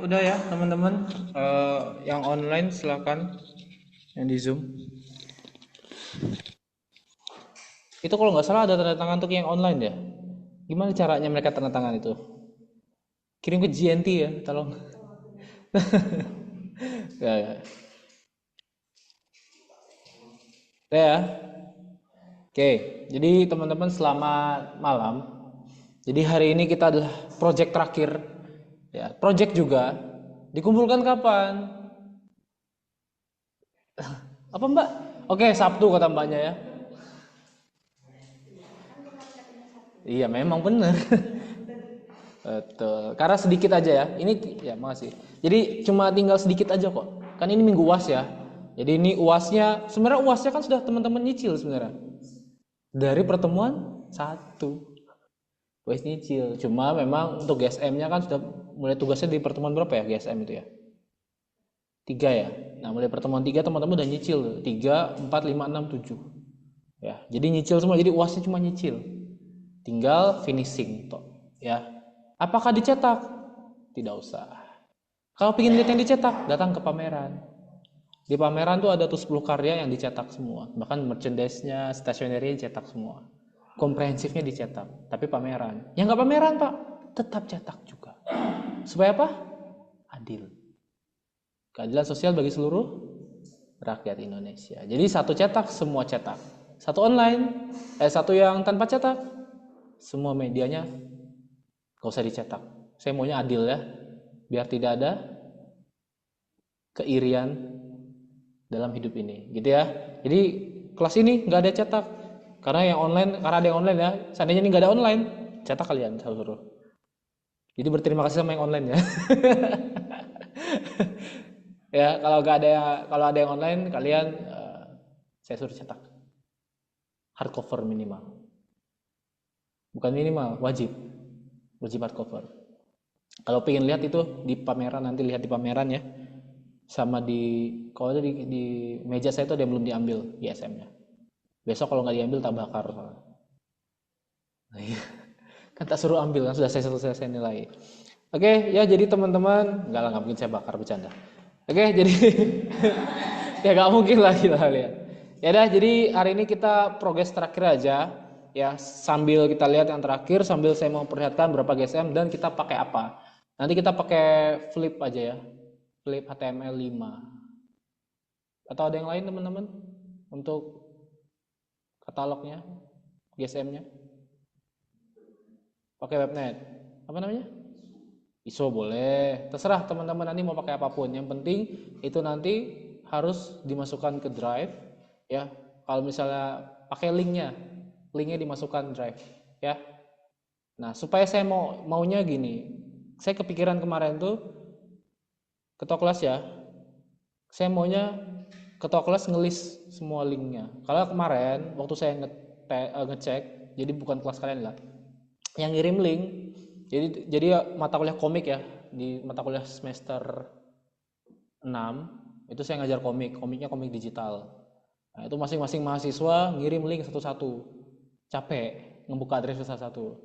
udah ya teman-teman. Yang online silakan, yang di Zoom. Itu kalau nggak salah ada tanda tangan untuk yang online ya. Gimana caranya mereka tanda tangan itu? Kirim ke GNT ya, tolong. Ya, ya. Udah ya. Oke, jadi teman-teman selamat malam. Jadi hari ini kita adalah project terakhir. Ya, project juga. Dikumpulkan kapan? Apa Mbak? Oke, Sabtu kata Mbaknya ya. Iya, memang bener. Betul. Karena sedikit aja ya. Ini ya makasih. Jadi cuma tinggal sedikit aja kok. Kan ini minggu UAS ya. Jadi ini UASnya, sebenarnya UASnya kan sudah teman-teman nyicil sebenarnya. Dari pertemuan satu. UAS nyicil. Cuma memang untuk GSM-nya kan sudah mulai tugasnya di pertemuan berapa ya GSM itu ya? Tiga ya. Nah mulai pertemuan tiga teman-teman udah nyicil tuh. Tiga, empat, lima, enam, tujuh. Ya. Jadi nyicil semua. Jadi UASnya cuma nyicil. Tinggal finishing toh. Ya. Apakah dicetak? Tidak usah. Kalau ingin lihat yang dicetak, datang ke pameran. Di pameran tuh ada tuh 10 karya yang dicetak semua. Bahkan merchandise-nya, stationery dicetak semua. Komprehensifnya dicetak. Tapi pameran. Yang nggak pameran, Pak, tetap cetak juga. Supaya apa? Adil. Keadilan sosial bagi seluruh rakyat Indonesia. Jadi satu cetak, semua cetak. Satu online, satu yang tanpa cetak, semua medianya gak usah dicetak. Saya maunya adil ya, biar tidak ada keirian dalam hidup ini, gitu ya. Jadi kelas ini nggak ada cetak, karena yang online, karena ada yang online ya. Seandainya ini nggak ada online, cetak kalian saya suruh. Jadi berterima kasih sama yang online ya. Ya kalau ada yang online, kalian saya suruh cetak hardcover minimal. Bukan minimal, wajib, wajib hardcover. Kalau pengen lihat itu di pameran, nanti lihat di pameran ya. Sama di kalau ada di meja saya itu ada yang belum diambil ISM-nya. Besok kalau nggak diambil tak bakar. Nah, iya. Kan tak suruh ambil kan sudah saya selesai nilai. Oke, ya jadi teman-teman, nggak lah nggak mungkin saya bakar bercanda. Oke, jadi ya nggak mungkin lagi lah lihat. Ya udah, jadi hari ini kita progres terakhir aja ya, sambil kita lihat yang terakhir sambil saya mau perlihatkan berapa GSM dan kita pakai apa. Nanti kita pakai flip aja ya. Flip HTML5. Atau ada yang lain teman-teman untuk katalognya, GSM-nya? Pakai webnet. Apa namanya? ISO boleh. Terserah teman-teman nanti mau pakai apapun. Yang penting itu nanti harus dimasukkan ke drive ya. Kalau misalnya pakai linknya, linknya dimasukkan drive ya. Nah, supaya saya maunya gini. Saya kepikiran kemarin tuh ketua kelas ya. Saya maunya ketua kelas ngelis semua linknya. Kalau kemarin waktu saya ngecek, jadi bukan kelas kalian lah, yang ngirim link. Jadi mata kuliah komik ya, di mata kuliah semester 6 itu saya ngajar komiknya komik digital. Nah, itu masing-masing mahasiswa ngirim link satu-satu. Capek ngebuka address satu-satu.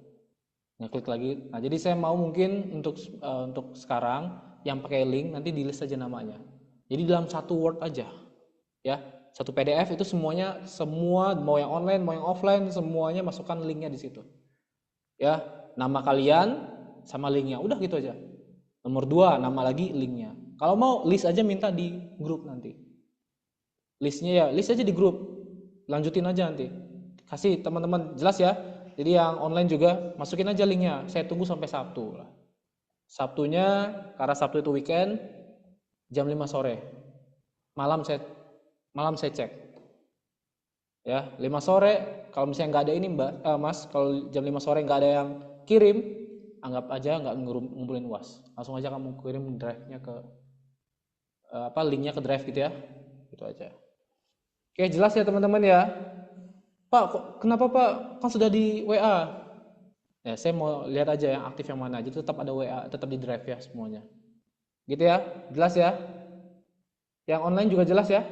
Ngeklik lagi. Nah, jadi saya mau mungkin untuk sekarang yang pakai link nanti di list aja namanya. Jadi dalam satu Word aja. Ya, satu PDF itu semua mau yang online mau yang offline semuanya masukkan linknya di situ ya, nama kalian sama linknya udah gitu aja. Nomor 2 nama lagi linknya. Kalau mau list aja minta di grup nanti, listnya ya list aja di grup, lanjutin aja nanti kasih teman-teman jelas ya. Jadi yang online juga masukin aja linknya, saya tunggu sampai Sabtu lah. Sabtunya karena Sabtu itu weekend, jam 5 sore malam saya cek ya. 5 sore kalau misalnya nggak ada ini mas, kalau jam 5 sore nggak ada yang kirim, anggap aja nggak ngumpulin UAS, langsung aja kamu kirim drive-nya ke linknya ke drive gitu ya, gitu aja. Oke, jelas ya teman-teman ya. Pak, kenapa Pak, kan sudah di WA ya. Saya mau lihat aja yang aktif yang mana, jadi tetap ada WA, tetap di drive ya semuanya, gitu ya. Jelas ya, yang online juga jelas ya.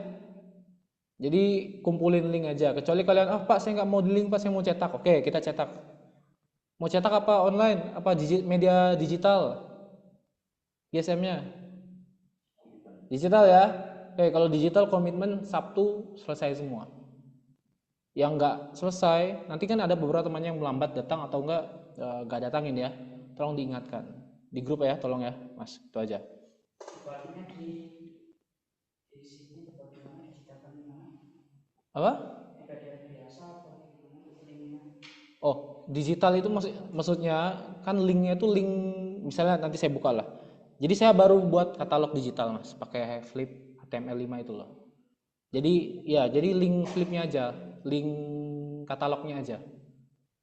Jadi kumpulin link aja. Kecuali kalian, Pak saya nggak mau di link Pak, saya mau cetak. Oke, kita cetak. Mau cetak apa online? Apa media digital? GSM-nya. Digital ya. Oke, kalau digital komitmen Sabtu selesai semua. Yang nggak selesai, nanti kan ada beberapa temannya yang melambat datang atau nggak datangin ya. Tolong diingatkan. Di grup ya, tolong ya, Mas. Itu aja. Apa? Oh, digital itu maksudnya kan linknya itu link, misalnya nanti saya buka lah. Jadi saya baru buat katalog digital Mas, pakai Flip HTML5 itu loh. Jadi ya, jadi link flipnya aja, link katalognya aja.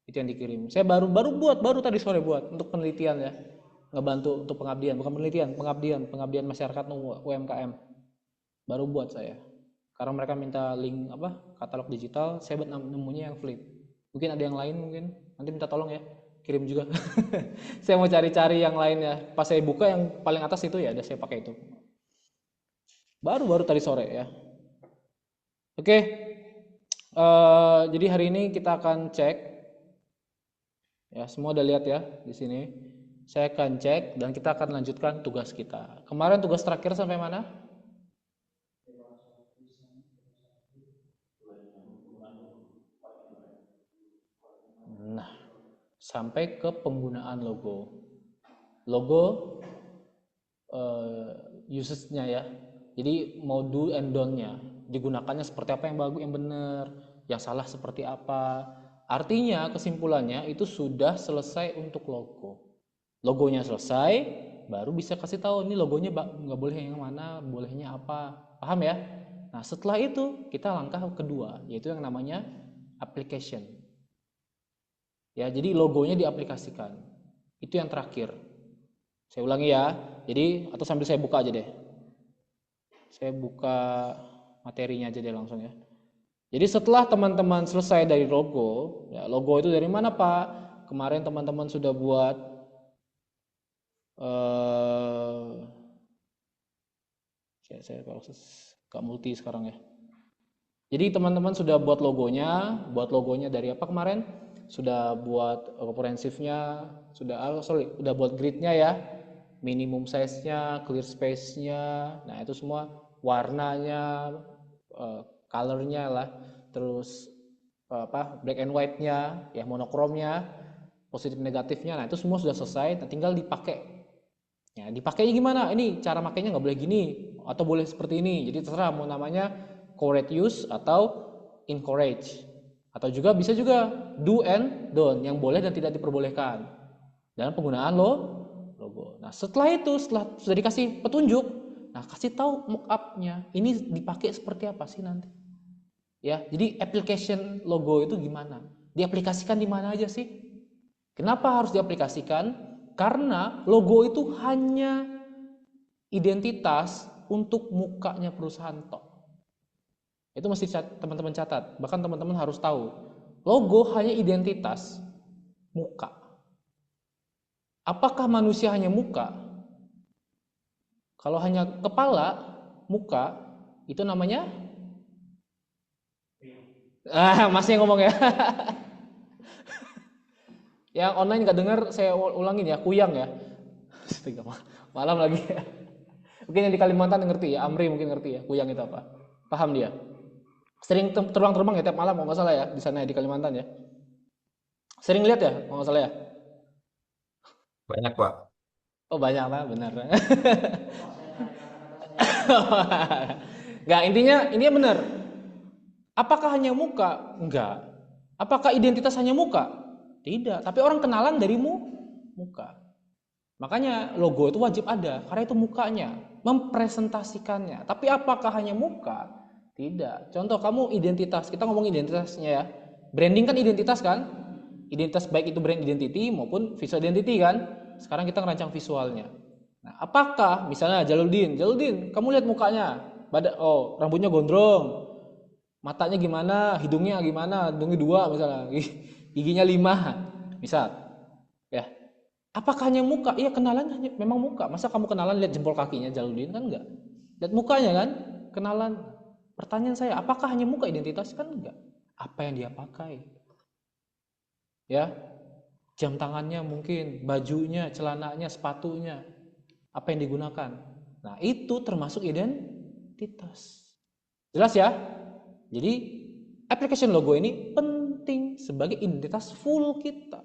Itu yang dikirim. Saya baru tadi sore buat untuk penelitian ya. Ngebantu untuk pengabdian, bukan penelitian, pengabdian masyarakat UMKM. Baru buat saya. Karena mereka minta link apa? Katalog digital, saya buat nemunya yang flip. Mungkin ada yang lain mungkin. Nanti minta tolong ya. Kirim juga. Saya mau cari-cari yang lain ya. Pas saya buka yang paling atas itu ya, ada saya pakai itu. Baru tadi sore ya. Oke. Jadi hari ini kita akan cek ya, semua udah lihat ya di sini. Saya akan cek dan kita akan lanjutkan tugas kita. Kemarin tugas terakhir sampai mana? Nah, sampai ke penggunaan logo. Logo usage-nya ya. Jadi mau do and don't-nya. Digunakannya seperti apa yang bagus, yang benar, yang salah seperti apa. Artinya kesimpulannya itu sudah selesai untuk logo. Logonya selesai, baru bisa kasih tahu ini logonya nggak boleh yang mana, bolehnya apa. Paham ya? Nah, setelah itu kita langkah kedua, yaitu yang namanya application. Ya, jadi logonya diaplikasikan. Itu yang terakhir. Saya ulangi ya. Jadi atau sambil saya buka aja deh. Saya buka materinya aja deh langsung ya. Jadi setelah teman-teman selesai dari logo, ya logo itu dari mana Pak? Kemarin teman-teman sudah buat saya gak multi sekarang ya. Jadi teman-teman sudah buat logonya dari apa kemarin? Sudah buat komprehensifnya, udah buat gridnya ya, minimum size-nya, clear space-nya, nah itu semua, warnanya, color-nya lah, terus black and white-nya, ya monokromnya, positif negatifnya, nah itu semua sudah selesai, nah tinggal dipakai. Ya, dipakainya gimana? Ini cara makainya nggak boleh gini atau boleh seperti ini. Jadi terserah mau namanya correct use atau encourage. Atau juga bisa juga do and don't yang boleh dan tidak diperbolehkan dalam penggunaan logo. Nah, setelah itu setelah sudah dikasih petunjuk, nah kasih tahu mockupnya. Ini dipakai seperti apa sih nanti? Ya, jadi application logo itu gimana? Diaplikasikan di mana aja sih? Kenapa harus diaplikasikan? Karena logo itu hanya identitas untuk mukanya perusahaan tok. Itu mesti teman-teman catat. Bahkan teman-teman harus tahu. Logo hanya identitas muka. Apakah manusia hanya muka? Kalau hanya kepala, muka, itu namanya? Masnya ngomong ya. Yang online nggak dengar, saya ulangin ya, kuyang ya. Malam lagi. Mungkin yang di Kalimantan ngerti ya, Amri mungkin ngerti ya, kuyang itu apa. Paham dia. Sering terbang-terbang ya tiap malam kalau nggak salah ya, di sana ya, di Kalimantan ya. Sering lihat ya, kalau nggak salah ya. Banyak, Pak. Oh banyak lah, benar. Nggak, intinya benar. Apakah hanya muka? Enggak. Apakah identitas hanya muka? Tidak. Tapi orang kenalan dari muka. Makanya logo itu wajib ada, karena itu mukanya, mempresentasikannya. Tapi apakah hanya muka? Tidak. Contoh kamu identitas, kita ngomong identitasnya ya. Branding kan identitas kan? Identitas baik itu brand identity maupun visual identity kan? Sekarang kita ngerancang visualnya. Nah, apakah misalnya Jaludin, kamu lihat mukanya, rambutnya gondrong, matanya gimana, hidungnya gimana, hidungnya 2 misalnya, giginya 5, misal, ya. Apakah hanya muka? Iya, kenalan hanya memang muka. Masa kamu kenalan lihat jempol kakinya Jaludin kan enggak? Lihat mukanya kan? Kenalan. Pertanyaan saya, apakah hanya muka identitas kan enggak? Apa yang dia pakai? Ya, jam tangannya mungkin, bajunya, celananya, sepatunya. apa yang digunakan. Nah, itu termasuk identitas. Jelas ya? Jadi, application logo ini penting sebagai identitas full kita.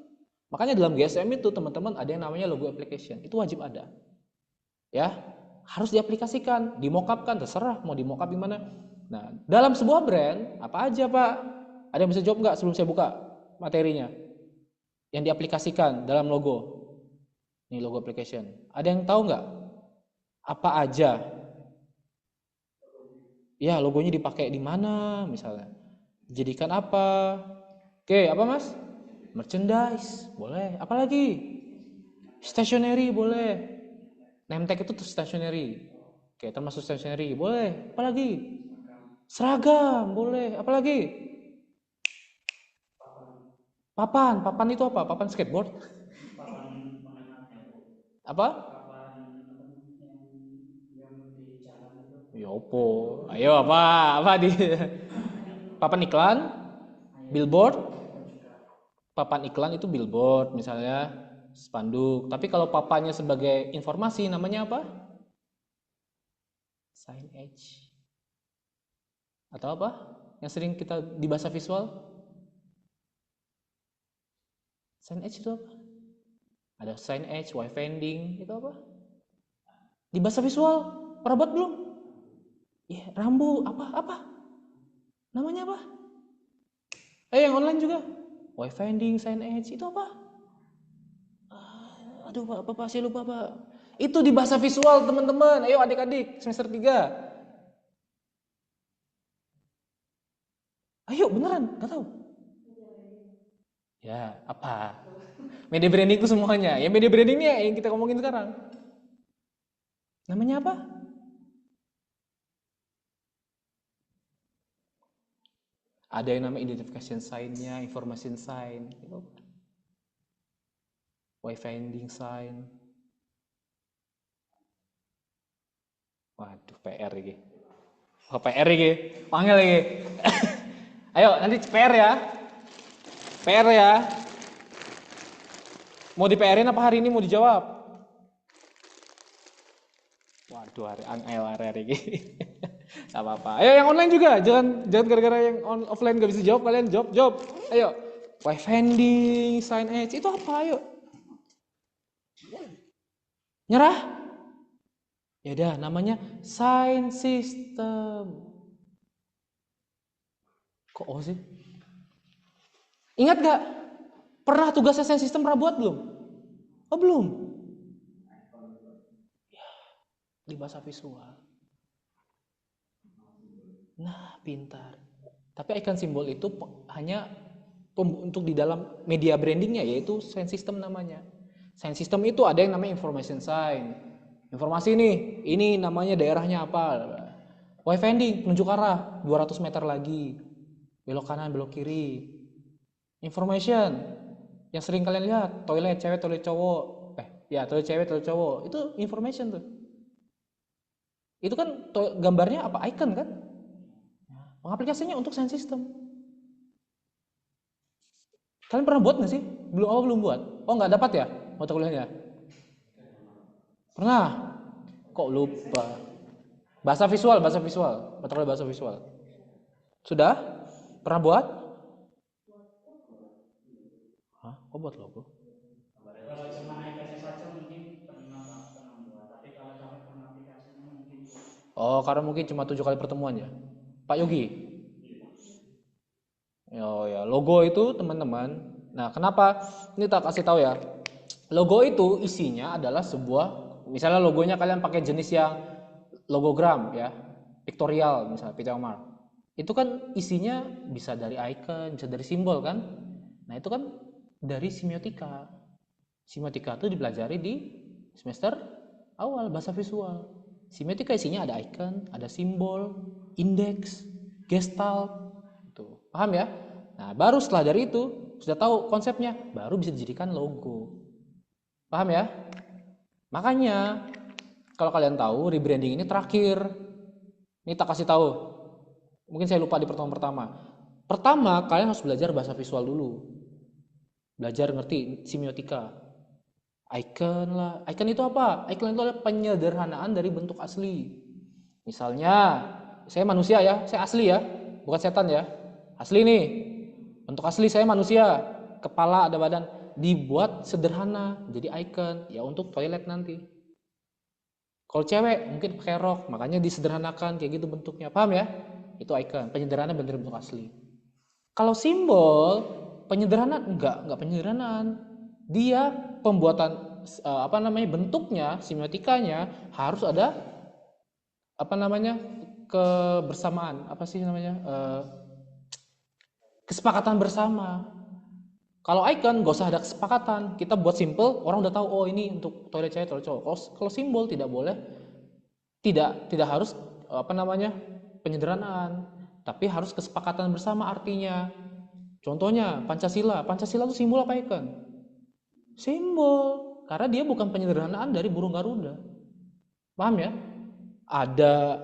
Makanya dalam GSM itu teman-teman ada yang namanya logo application. Itu wajib ada. Ya, harus diaplikasikan, dimokapkan, terserah mau dimokap gimana. Nah, dalam sebuah brand, apa aja Pak? Ada yang bisa jawab nggak sebelum saya buka materinya? Yang diaplikasikan dalam logo. Ini logo application. Ada yang tahu nggak? Apa aja? Ya, logonya dipakai di mana misalnya? Jadikan apa? Oke, apa Mas? Merchandise, boleh. Apalagi? Stationery, boleh. Name tag itu tuh stationery. Oke, termasuk stationery, boleh. Apalagi? Seragam, boleh. Apalagi? Papan. Papan itu apa? Papan skateboard? Apa? Ya opo. Ayo apa? Apa di papan iklan? Billboard? Papan iklan itu billboard misalnya, spanduk. Tapi kalau papannya sebagai informasi namanya apa? Signage. Atau apa? Yang sering kita di bahasa visual? Signage itu apa? Ada signage, wayfinding, itu apa? Di bahasa visual, pernah buat belum? Ya, rambu, apa? Namanya apa? Yang online juga. Wayfinding, signage, itu apa? Aduh Pak, saya lupa Pak. Itu di bahasa visual teman-teman. Ayo adik-adik, semester 3. Ayo beneran, gak tahu. Ya, apa? Media branding itu semuanya. Ya media branding ini yang kita ngomongin sekarang. Namanya apa? Ada yang namanya identification sign-nya, information sign, gitu. Wayfinding sign. Waduh, PR lagi. Oh, PR lagi. Panggil lagi. Ayo, nanti PR ya. PR ya. Mau di PR-in apa hari ini mau dijawab? Waduh, hari ini. Gak apa-apa. Ayo yang online juga, jangan gara-gara yang offline gak bisa jawab, kalian jawab. Ayo. Wayfinding, signage, itu apa? Ayo. Nyerah? Ya udah, namanya sign system. Kok oh sih? Ingat gak? Pernah tugasnya sign system pernah buat belum? Oh belum? Ya, di bahasa visual. Nah, pintar. Tapi icon simbol itu hanya untuk di dalam media brandingnya, yaitu sign system namanya. Sign system itu ada yang namanya information sign. Informasi nih, ini namanya daerahnya apa. Wayfinding, penunjuk arah, 200 meter lagi. Belok kanan, belok kiri. Information, yang sering kalian lihat, toilet cewek, toilet cowok. Toilet cewek, toilet cowok. Itu information tuh. Itu kan gambarnya apa? Icon kan? Pengaplikasinya untuk sign system. Kalian pernah buat nggak sih? Belum buat. Oh nggak dapat ya mata kuliahnya? Pernah? Kok lupa? Bahasa visual. Mata kuliah bahasa visual. Sudah? Pernah buat? Hah? Kok buat logo? Kalau cuma naiknya saja mungkin pernah buat, tapi kalau sampai pengaplikasinya mungkin. Oh, karena mungkin cuma 7 kali pertemuan ya. Pak Yogi? Oh ya, logo itu teman-teman. Nah, kenapa? Ini tak kasih tahu ya. Logo itu isinya adalah sebuah, misalnya logonya kalian pakai jenis yang logogram ya, pictorial misalnya picture mark. Itu kan isinya bisa dari icon, bisa dari simbol kan. Nah, itu kan dari semiotika. Semiotika itu dipelajari di semester awal bahasa visual. Semiotika isinya ada icon, ada simbol, indeks, gestalt. Tuh, paham ya? Nah, baru setelah dari itu sudah tahu konsepnya, baru bisa dijadikan logo. Paham ya? Makanya kalau kalian tahu rebranding ini terakhir. Ini tak kasih tahu. Mungkin saya lupa di pertemuan pertama. Pertama, kalian harus belajar bahasa visual dulu. Belajar ngerti semiotika. Icon lah. Icon itu apa? Icon itu adalah penyederhanaan dari bentuk asli. Misalnya, saya manusia ya, saya asli ya, bukan setan ya. Asli nih, bentuk asli saya manusia, kepala ada badan, dibuat sederhana, jadi icon ya untuk toilet nanti. Kalau cewek mungkin pakai rok, makanya disederhanakan kayak gitu bentuknya, paham ya? Itu icon, penyederhanaan bener bentuk asli. Kalau simbol, penyederhanaan enggak penyederhanaan. Dia pembuatan apa namanya bentuknya, semiotikanya harus ada apa namanya kebersamaan, apa sih namanya kesepakatan bersama. Kalau icon gak usah ada kesepakatan, kita buat simple, orang udah tahu oh ini untuk toilet cewek, toilet cowok. Kalau simbol tidak boleh, tidak harus apa namanya penyederhanaan, tapi harus kesepakatan bersama artinya. Contohnya Pancasila, Pancasila itu simbol apa icon? Simbol, karena dia bukan penyederhanaan dari burung Garuda. Paham ya? Ada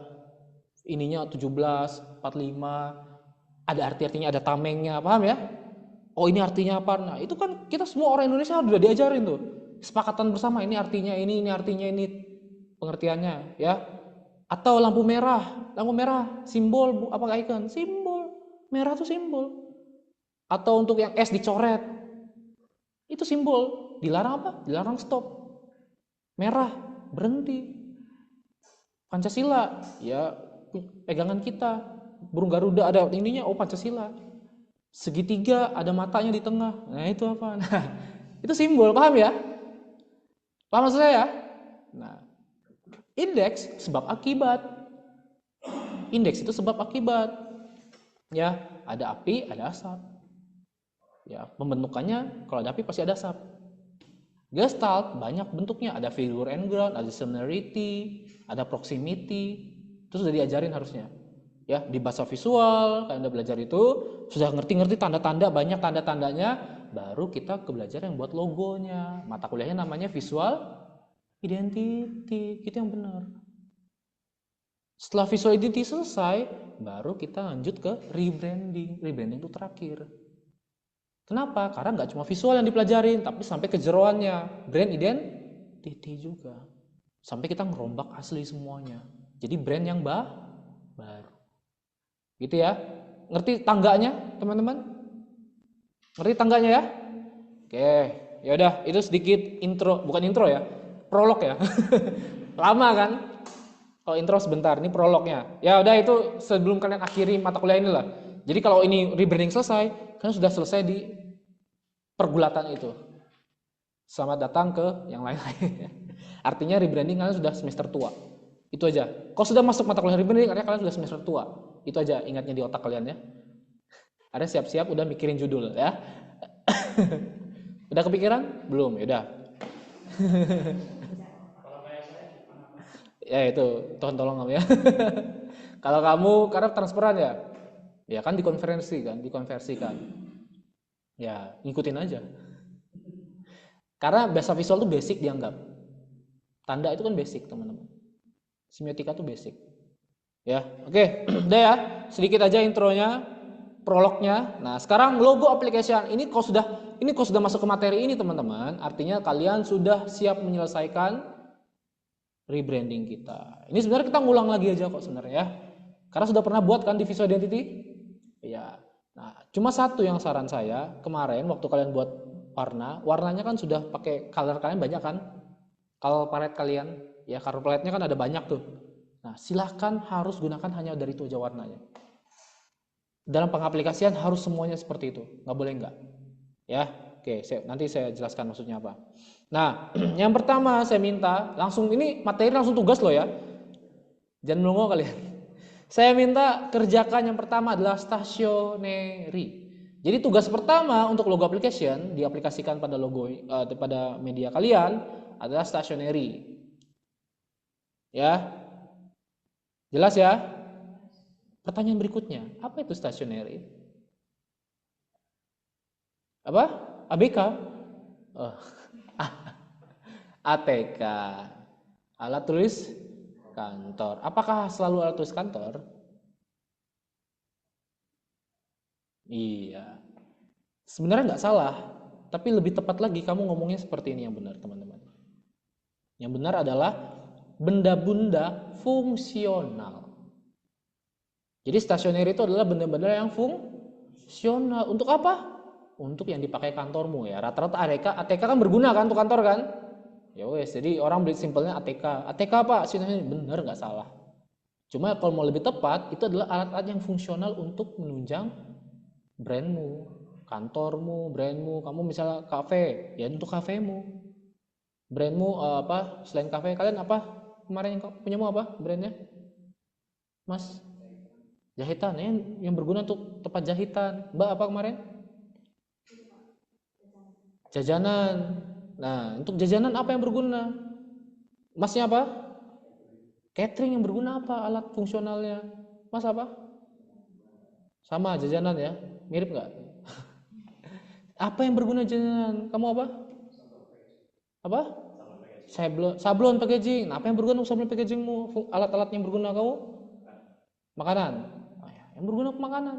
ininya 17, 45, ada arti-artinya, ada tamengnya, paham ya? Oh ini artinya apa? Nah itu kan kita semua orang Indonesia udah diajarin tuh. Kesepakatan bersama ini artinya ini artinya ini. Pengertiannya ya. Atau lampu merah simbol apa icon? Simbol. Merah tuh simbol. Atau untuk yang S dicoret. Itu simbol. Dilarang apa? Dilarang stop. Merah, berhenti. Pancasila, ya pegangan kita. Burung Garuda ada ininya, oh Pancasila. Segitiga ada matanya di tengah. Nah itu apa? Nah itu simbol, paham ya? Paham maksud saya? Nah indeks sebab akibat. Indeks itu sebab akibat. Ya ada api, ada asap. Ya pembentukannya kalau ada api pasti ada asap. Gestalt banyak bentuknya, ada figure and ground, ada similarity, ada proximity. Itu sudah diajarin harusnya. Ya di bahasa visual kalian udah belajar itu sudah ngerti tanda-tanda banyak tanda-tandanya baru kita ke belajar yang buat logonya mata kuliahnya namanya visual identity itu yang benar. Setelah visual identity selesai baru kita lanjut ke rebranding itu terakhir. Kenapa? Karena nggak cuma visual yang dipelajarin tapi sampai ke jeroannya brand identity juga sampai kita ngerombak asli semuanya jadi brand yang baru gitu ya. Ngerti tangganya teman-teman? Ngerti tangganya ya? Oke, ya udah itu sedikit intro, bukan intro ya, prolog ya. Lama kan? Kalau intro sebentar, ini prolognya. Ya udah itu sebelum kalian akhiri mata kuliah ini lah. Jadi kalau ini rebranding selesai, kalian sudah selesai di pergulatan itu. Selamat datang ke yang lain-lain. Artinya rebranding kalian sudah semester tua. Itu aja. Kalau sudah masuk mata kuliah rebranding, artinya kalian sudah semester tua. Itu aja ingatnya di otak kalian ya. Ada siap-siap udah mikirin judul ya. Udah kepikiran? Belum, ya udah. Ya itu, Tuhan tolong kamu ya. Kalau kamu karena transferan ya. Ya kan dikonversikan. Ya, ngikutin aja. Karena bahasa visual itu basic dianggap. Tanda itu kan basic, teman-teman. Semiotika itu basic. Ya, oke, udah ya. Sedikit aja intronya, prolognya. Nah, sekarang logo application ini kalau sudah masuk ke materi ini, teman-teman, artinya kalian sudah siap menyelesaikan rebranding kita. Ini sebenarnya kita ngulang lagi aja kok sebenarnya ya. Karena sudah pernah buat kan di visual identity? Iya. Nah, cuma satu yang saran saya, kemarin waktu kalian buat warnanya kan sudah pakai color kalian banyak kan? Color palette kalian, ya color palette-nya kan ada banyak tuh. Nah, silahkan harus gunakan hanya dari itu aja warnanya. Dalam pengaplikasian harus semuanya seperti itu, nggak boleh enggak. Ya, oke, nanti saya jelaskan maksudnya apa. Nah, yang pertama saya minta langsung ini materi langsung tugas loh ya. Jangan melongo kalian. Saya minta kerjakan yang pertama adalah stationery. Jadi tugas pertama untuk logo application diaplikasikan pada logo pada media kalian adalah stationery. Ya. Jelas ya? Pertanyaan berikutnya, apa itu stationery? Apa? ABK? Oh. ATK. Alat tulis kantor. Apakah selalu alat tulis kantor? Iya. Sebenarnya nggak salah. Tapi lebih tepat lagi kamu ngomongnya seperti ini yang benar, teman-teman. Yang benar adalah benda-benda fungsional. Jadi stasioner itu adalah benda-benda yang fungsional. Untuk apa? Untuk yang dipakai kantormu ya. Rata-rata ATK kan berguna kan untuk kantor kan? Ya wes, jadi orang beli simpelnya ATK. ATK apa? Stasioner bener nggak salah. Cuma kalau mau lebih tepat, itu adalah alat-alat yang fungsional untuk menunjang brandmu, kantormu, brandmu. Kamu misalnya kafe, ya untuk kafemu. Brandmu apa? Selain kafe, kalian apa? Kemarin yang punyamu apa brandnya? Mas? Jahitan ya, yang berguna untuk tempat jahitan. Mbak apa kemarin? Jajanan. Nah, untuk jajanan apa yang berguna? Masnya apa? Catering yang berguna apa? Alat fungsionalnya. Mas apa? Sama jajanan ya. Mirip nggak? Apa yang berguna jajanan? Kamu apa? Apa? Sablon packaging. Nah, apa yang berguna untuk sablon packagingmu? Alat-alat yang berguna kamu? Makanan. Oh, ya. Yang berguna untuk makanan.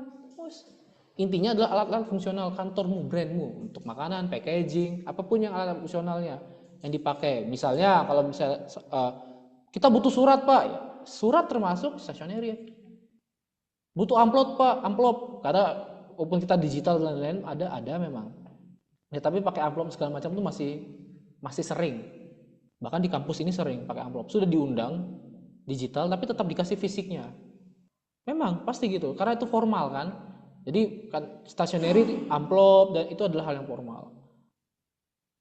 Intinya adalah alat-alat fungsional kantormu, brandmu untuk makanan, packaging, apapun yang alat fungsionalnya yang dipakai. Misalnya kalau misalnya kita butuh surat pak, ya, surat termasuk stationery. Butuh amplop pak, amplop karena walaupun kita digital dan lain-lain ada memang. Ya tapi pakai amplop segala macam itu masih sering. Bahkan di kampus ini sering pakai amplop. Sudah diundang digital tapi tetap dikasih fisiknya. Memang pasti gitu karena itu formal kan. Jadi kan stationery amplop dan itu adalah hal yang formal.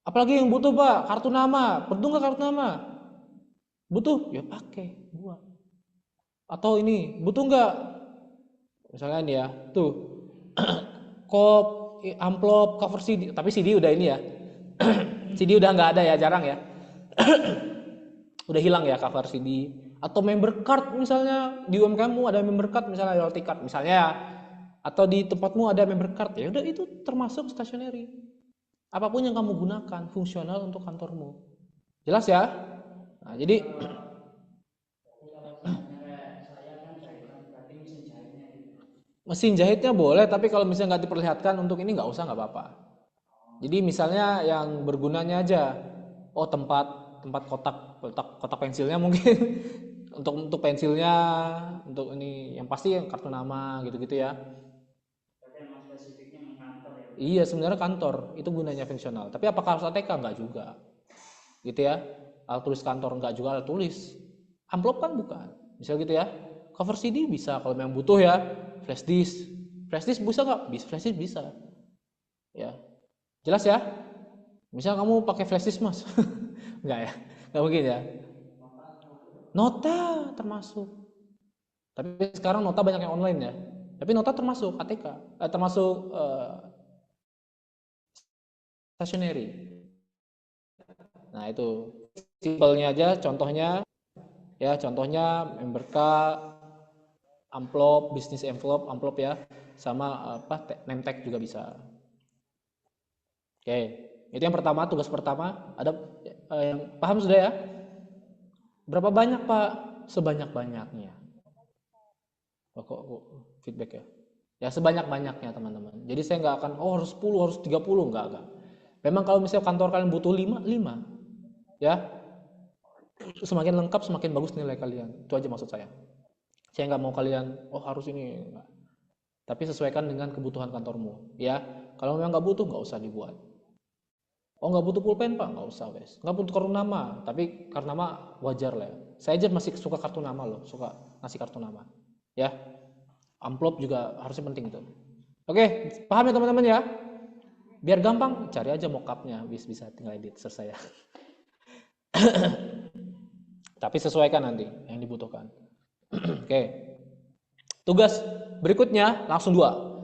Apalagi yang butuh pak, kartu nama, perlu nggak kartu nama? Butuh, ya pakai buat. Atau ini butuh nggak? Misalnya nih ya, tuh kop, amplop, cover CD, tapi CD udah ini ya, CD udah nggak ada ya, jarang ya, udah hilang ya cover CD. Atau member card misalnya di UMKMmu ada member card misalnya loyalty card misalnya ya. Atau di tempatmu ada member card ya udah itu termasuk stationery. Apapun yang kamu gunakan fungsional untuk kantormu. Jelas ya? Nah, jadi mesin jahitnya boleh tapi kalau misalnya nggak diperlihatkan untuk ini nggak usah nggak apa-apa. Jadi misalnya yang bergunanya aja, oh tempat kotak pensilnya mungkin untuk pensilnya untuk ini yang pasti yang kartu nama gitu-gitu ya. Iya sebenarnya kantor itu gunanya fungsional. Tapi apakah harus ATK? Enggak juga. Gitu ya. Alat tulis kantor enggak juga alat tulis. Amplop kan bukan. Bisa gitu ya. Cover CD bisa kalau memang butuh ya. Flash disk. Flash disk bisa enggak? Bisa. Flash disk bisa. Ya. Jelas ya? Misal kamu pakai flash disk mas? Enggak ya? Enggak mungkin ya. Nota termasuk. Tapi sekarang nota banyak yang online ya. Tapi nota termasuk ATK. Termasuk stationery. Nah itu simpelnya aja contohnya ya contohnya member card, amplop, bisnis envelope ya sama apa name tag juga bisa. Oke, itu yang pertama tugas pertama ada yang paham sudah ya? Berapa banyak Pak? Sebanyak-banyaknya. Oh, kok feedback ya? Ya sebanyak-banyaknya teman-teman. Jadi saya nggak akan harus 10, harus 30 enggak. Memang kalau misalnya kantor kalian butuh 5 ya. Semakin lengkap semakin bagus nilai kalian. Itu aja maksud saya. Saya nggak mau kalian harus ini enggak. Tapi sesuaikan dengan kebutuhan kantormu ya. Kalau memang nggak butuh nggak usah dibuat. Nggak butuh pulpen Pak, nggak usah guys. Nggak butuh kartu nama, tapi kartu nama wajar lah ya. Saya aja masih suka kartu nama loh, suka ngasih kartu nama ya. Amplop juga harusnya penting tuh. Oke, paham ya teman-teman ya? Biar gampang, cari aja mockupnya, bisa tinggal edit selesai ya. Tapi sesuaikan nanti yang dibutuhkan. Oke. Tugas berikutnya langsung 2.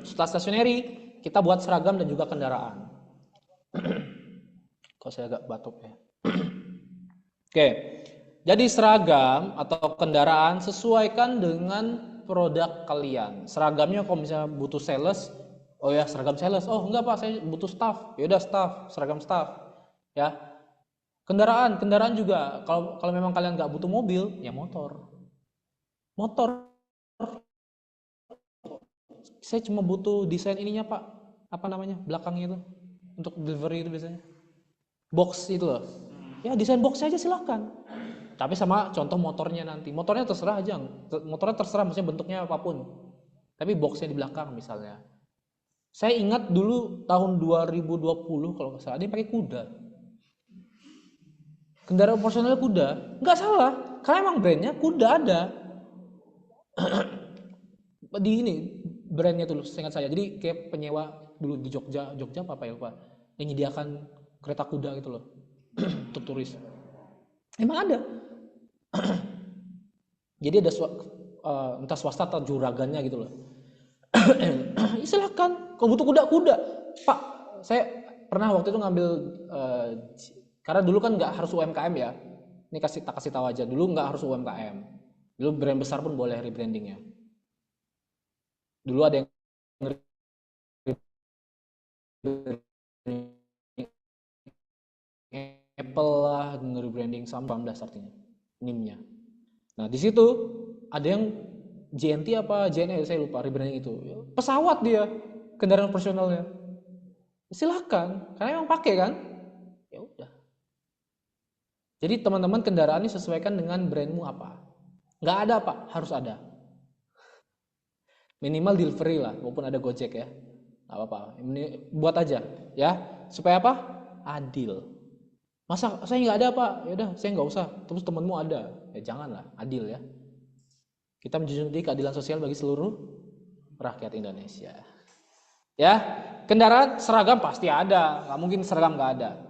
Setelah stationery, kita buat seragam dan juga kendaraan. Kok saya agak batuk ya. Oke. Jadi seragam atau kendaraan sesuaikan dengan produk kalian. Seragamnya kalau misalnya butuh sales, oh ya seragam sales. Oh enggak Pak, saya butuh staff. Ya udah staff, seragam staff. Ya. Kendaraan juga. Kalau memang kalian nggak butuh mobil, ya motor. Motor. Saya cuma butuh desain ininya Pak. apa namanya belakangnya itu untuk delivery itu biasanya box itu loh. Ya desain box aja silahkan. Tapi sama contoh motornya nanti. Motornya terserah aja. Motornya terserah maksudnya bentuknya apapun. Tapi boxnya di belakang misalnya. Saya ingat dulu tahun 2020 kalau nggak salah dia pakai kuda. Kendaraan operasional kuda. Nggak salah. Karena emang brandnya kuda ada. Di ini brandnya tuh seingat saya. Jadi kayak penyewa dulu di Jogja apa ya Pak? Yang menyediakan kereta kuda gitu loh. Untuk turis. Emang ada. Jadi ada entah swasta atau juragannya gitu loh. Silakan, kalau butuh kuda. Pak, saya pernah waktu itu ngambil karena dulu kan nggak harus UMKM ya. Ini tak kasih tahu aja. Dulu nggak harus UMKM. Dulu brand besar pun boleh rebrandingnya. Dulu ada yang Apple lah, rebranding sama 18 artinya, NIM-nya. Nah di situ ada yang JNT apa JNE saya lupa rebranding itu. Pesawat dia kendaraan operasionalnya. Silahkan, karena emang pakai kan. Ya udah. Jadi teman-teman kendaraan ini sesuaikan dengan brandmu apa. Nggak ada Pak, harus ada. Minimal delivery lah, walaupun ada Gojek ya. Nggak apa-apa. Ini buat aja ya. Supaya apa? Adil. Masa saya nggak ada Pak? Ya udah, saya nggak usah. Terus temanmu ada. Ya janganlah, adil ya. Kita menjunjung tinggi keadilan sosial bagi seluruh rakyat Indonesia. Ya, kendaraan seragam pasti ada, nggak mungkin seragam nggak ada.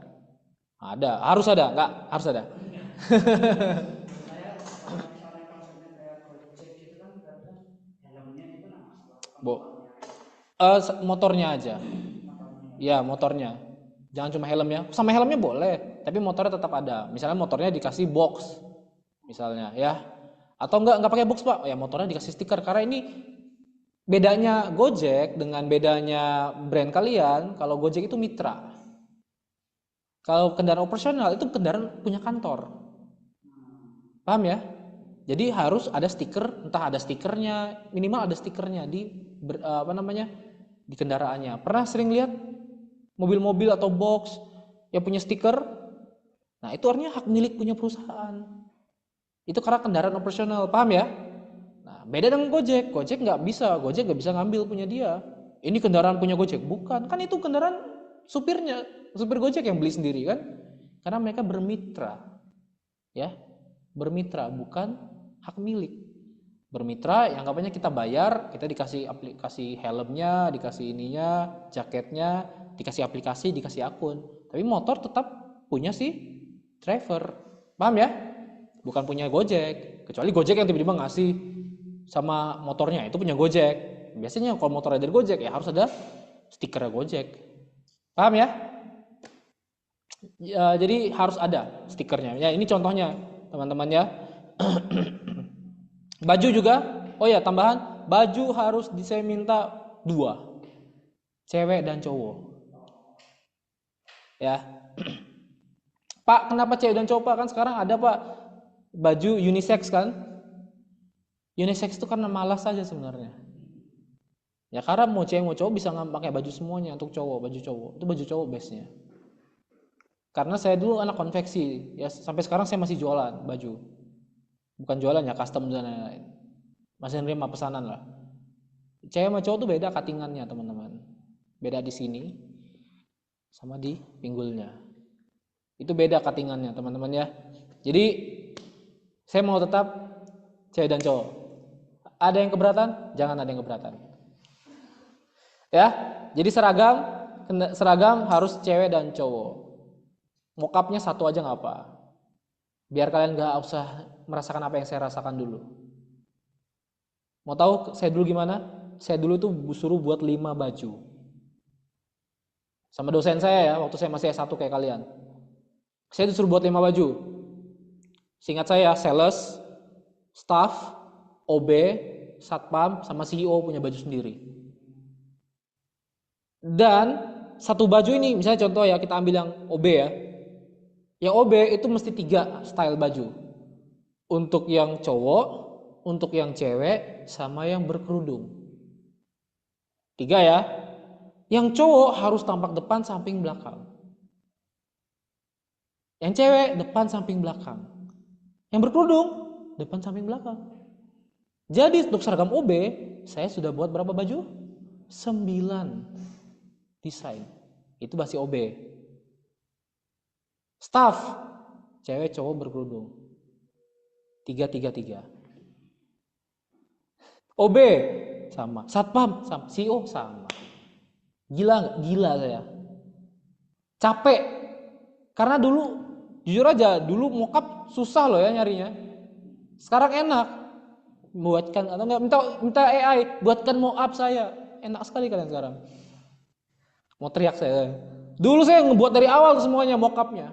Ada, harus ada, nggak harus ada. Saya kalau misalnya konsepnya kayak Gojek gitu kan berarti helmnya itu Motornya aja. Ya, motornya. Jangan cuma helmnya. Sama helmnya boleh, tapi motornya tetap ada. Misalnya motornya dikasih box, misalnya ya. Atau nggak pakai box Pak? Ya motornya dikasih stiker. Karena ini bedanya Gojek dengan bedanya brand kalian. Kalau Gojek itu mitra. Kalau kendaraan operasional itu kendaraan punya kantor. Paham ya? Jadi harus ada stiker, entah ada stikernya, minimal ada stikernya di di kendaraannya. Pernah sering lihat mobil-mobil atau box yang punya stiker? Nah, itu artinya hak milik punya perusahaan. Itu karena kendaraan operasional, paham ya? Nah, beda dengan Gojek. Gojek nggak bisa ngambil punya dia. Ini kendaraan punya Gojek, bukan? Kan itu kendaraan supirnya, supir Gojek yang beli sendiri kan? Karena mereka bermitra, ya, bermitra bukan hak milik. Bermitra yang anggapannya kita bayar, kita dikasih aplikasi helmnya, dikasih ininya, jaketnya, dikasih aplikasi, dikasih akun. Tapi motor tetap punya si driver, paham ya? Bukan punya Gojek, kecuali Gojek yang tiba-tiba ngasih sama motornya itu punya Gojek. Biasanya kalau motornya dari Gojek ya harus ada stiker Gojek, paham ya? Ya jadi harus ada stikernya. Ya ini contohnya teman-teman ya. Baju juga, oh ya tambahan, baju harus saya minta 2, cewek dan cowok. Ya, Pak kenapa cewek dan cowok Pak? Kan sekarang ada Pak baju unisex kan? Unisex itu karena malas saja sebenarnya. Ya karena mau cewek mau cowok bisa pakai baju semuanya. Untuk cowok, baju cowok itu baju cowok base-nya. Karena saya dulu anak konveksi, ya sampai sekarang saya masih jualan baju. Bukan jualan ya, custom dan lain-lain. Masih nerima pesanan lah. Cewek sama cowok tuh beda cuttingannya teman-teman. Beda di sini sama di pinggulnya. Itu beda cuttingannya teman-teman ya. Jadi saya mau tetap cewek dan cowok. Ada yang keberatan? Jangan ada yang keberatan. Ya, jadi seragam harus cewek dan cowok. Mokapnya satu aja nggak apa. Biar kalian nggak usah merasakan apa yang saya rasakan dulu. Mau tahu saya dulu gimana? Saya dulu tuh suruh buat 5 baju. Sama dosen saya ya, waktu saya masih S1 kayak kalian. Saya disuruh buat 5 baju. Seingat saya, sales, staff, OB, satpam, sama CEO punya baju sendiri. Dan satu baju ini, misalnya contoh ya, kita ambil yang OB ya. Yang OB itu mesti 3 style baju. Untuk yang cowok, untuk yang cewek, sama yang berkerudung. 3 ya. Yang cowok harus tampak depan, samping, belakang. Yang cewek depan, samping, belakang. Yang berkerudung depan, samping, belakang. Jadi untuk seragam OB saya sudah buat berapa baju? 9 desain. Itu masih OB. Staff cewek cowok berkerudung 3-3-3. OB sama, satpam sama, CEO sama. Gila nggak? Gila saya. Capek. Karena dulu jujur aja dulu mockup susah loh ya nyarinya. Sekarang enak. Buatkan atau enggak minta AI buatkan mockup saya. Enak sekali kalian sekarang. Mau teriak saya. Dulu saya ngebuat dari awal semuanya mockupnya.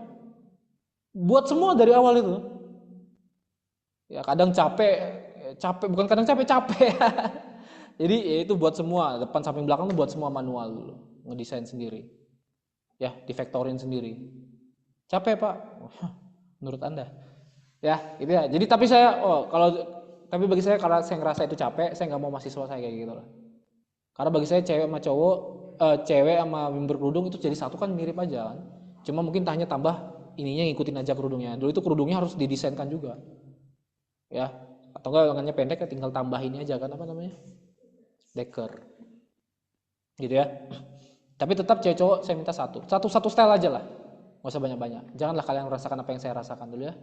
Buat semua dari awal itu. Ya kadang capek bukan kadang capek. Jadi ya itu buat semua, depan samping belakang tuh buat semua manual dulu, ngedesain sendiri. Ya, difaktorin sendiri. Capek, Pak. Menurut Anda? Ya, gitu ya. Jadi tapi bagi saya karena saya ngerasa itu capek, saya nggak mau mahasiswa saya kayak gitu lah. Karena bagi saya cewek sama cowok, cewek sama berkerudung itu jadi satu kan mirip aja kan. Cuma mungkin hanya tambah ininya ngikutin aja kerudungnya. Dulu itu kerudungnya harus didesainkan juga. Ya, atau enggak lengannya pendek ya tinggal tambahin aja kan apa namanya? Deker. Gitu ya. Tapi tetap cewek cowok saya minta satu style aja lah. Nggak usah banyak-banyak. Janganlah kalian merasakan apa yang saya rasakan dulu ya.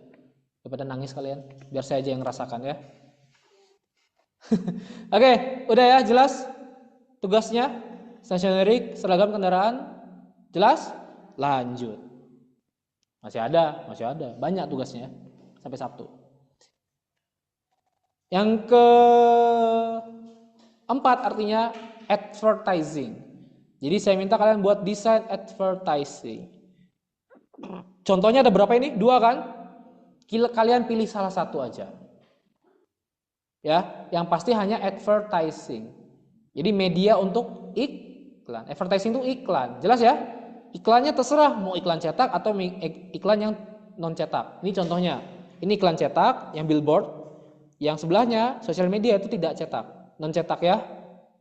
Daripada nangis kalian, biar saya aja yang rasakan ya. Oke, udah ya jelas tugasnya. Stationery, seragam kendaraan, jelas? Lanjut. Masih ada, banyak tugasnya sampai Sabtu. Yang keempat artinya advertising. Jadi saya minta kalian buat desain advertising. Contohnya ada berapa ini? 2 kan? Kalian pilih salah satu aja. Ya, yang pasti hanya advertising. Jadi media untuk iklan. Advertising itu iklan. Jelas ya? Iklannya terserah mau iklan cetak atau iklan yang non cetak. Ini contohnya. Ini iklan cetak yang billboard. Yang sebelahnya sosial media itu tidak cetak, non cetak ya.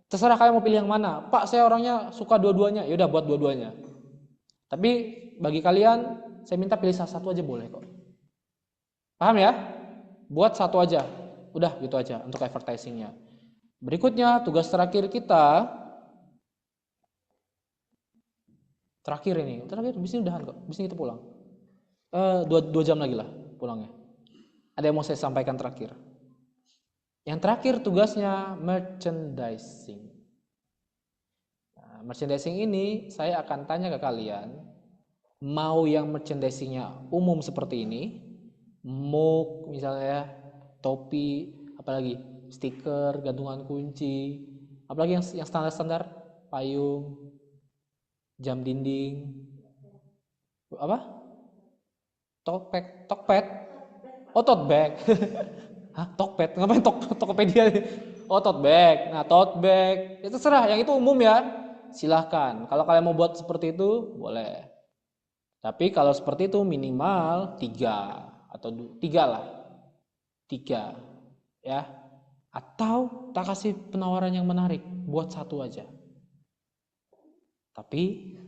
Terserah kalian mau pilih yang mana. Pak, saya orangnya suka dua-duanya. Ya udah buat dua-duanya. Tapi bagi kalian saya minta pilih salah satu aja boleh kok. Paham ya? Buat satu aja. Udah gitu aja untuk advertisingnya. Berikutnya tugas terakhir kita. Terakhir bis ini udahan kok. Bis ini kita pulang. 2 jam lagi lah pulangnya. Ada yang mau saya sampaikan terakhir. Yang terakhir tugasnya merchandising. Nah, merchandising ini saya akan tanya ke kalian, mau yang merchandisingnya umum seperti ini, mug misalnya, topi, apalagi stiker, gantungan kunci, apalagi yang standar-standar, payung, jam dinding, apa? Tokped. Oh, tote bag. Hah, Tokped? Ngapain Tokopedia? Oh, tote bag. Nah, tote bag. Ya terserah, yang itu umum ya. Silahkan. Kalau kalian mau buat seperti itu, boleh. Tapi kalau seperti itu minimal 3 atau 3 lah. 3 ya. Atau tak kasih penawaran yang menarik, buat satu aja. Tapi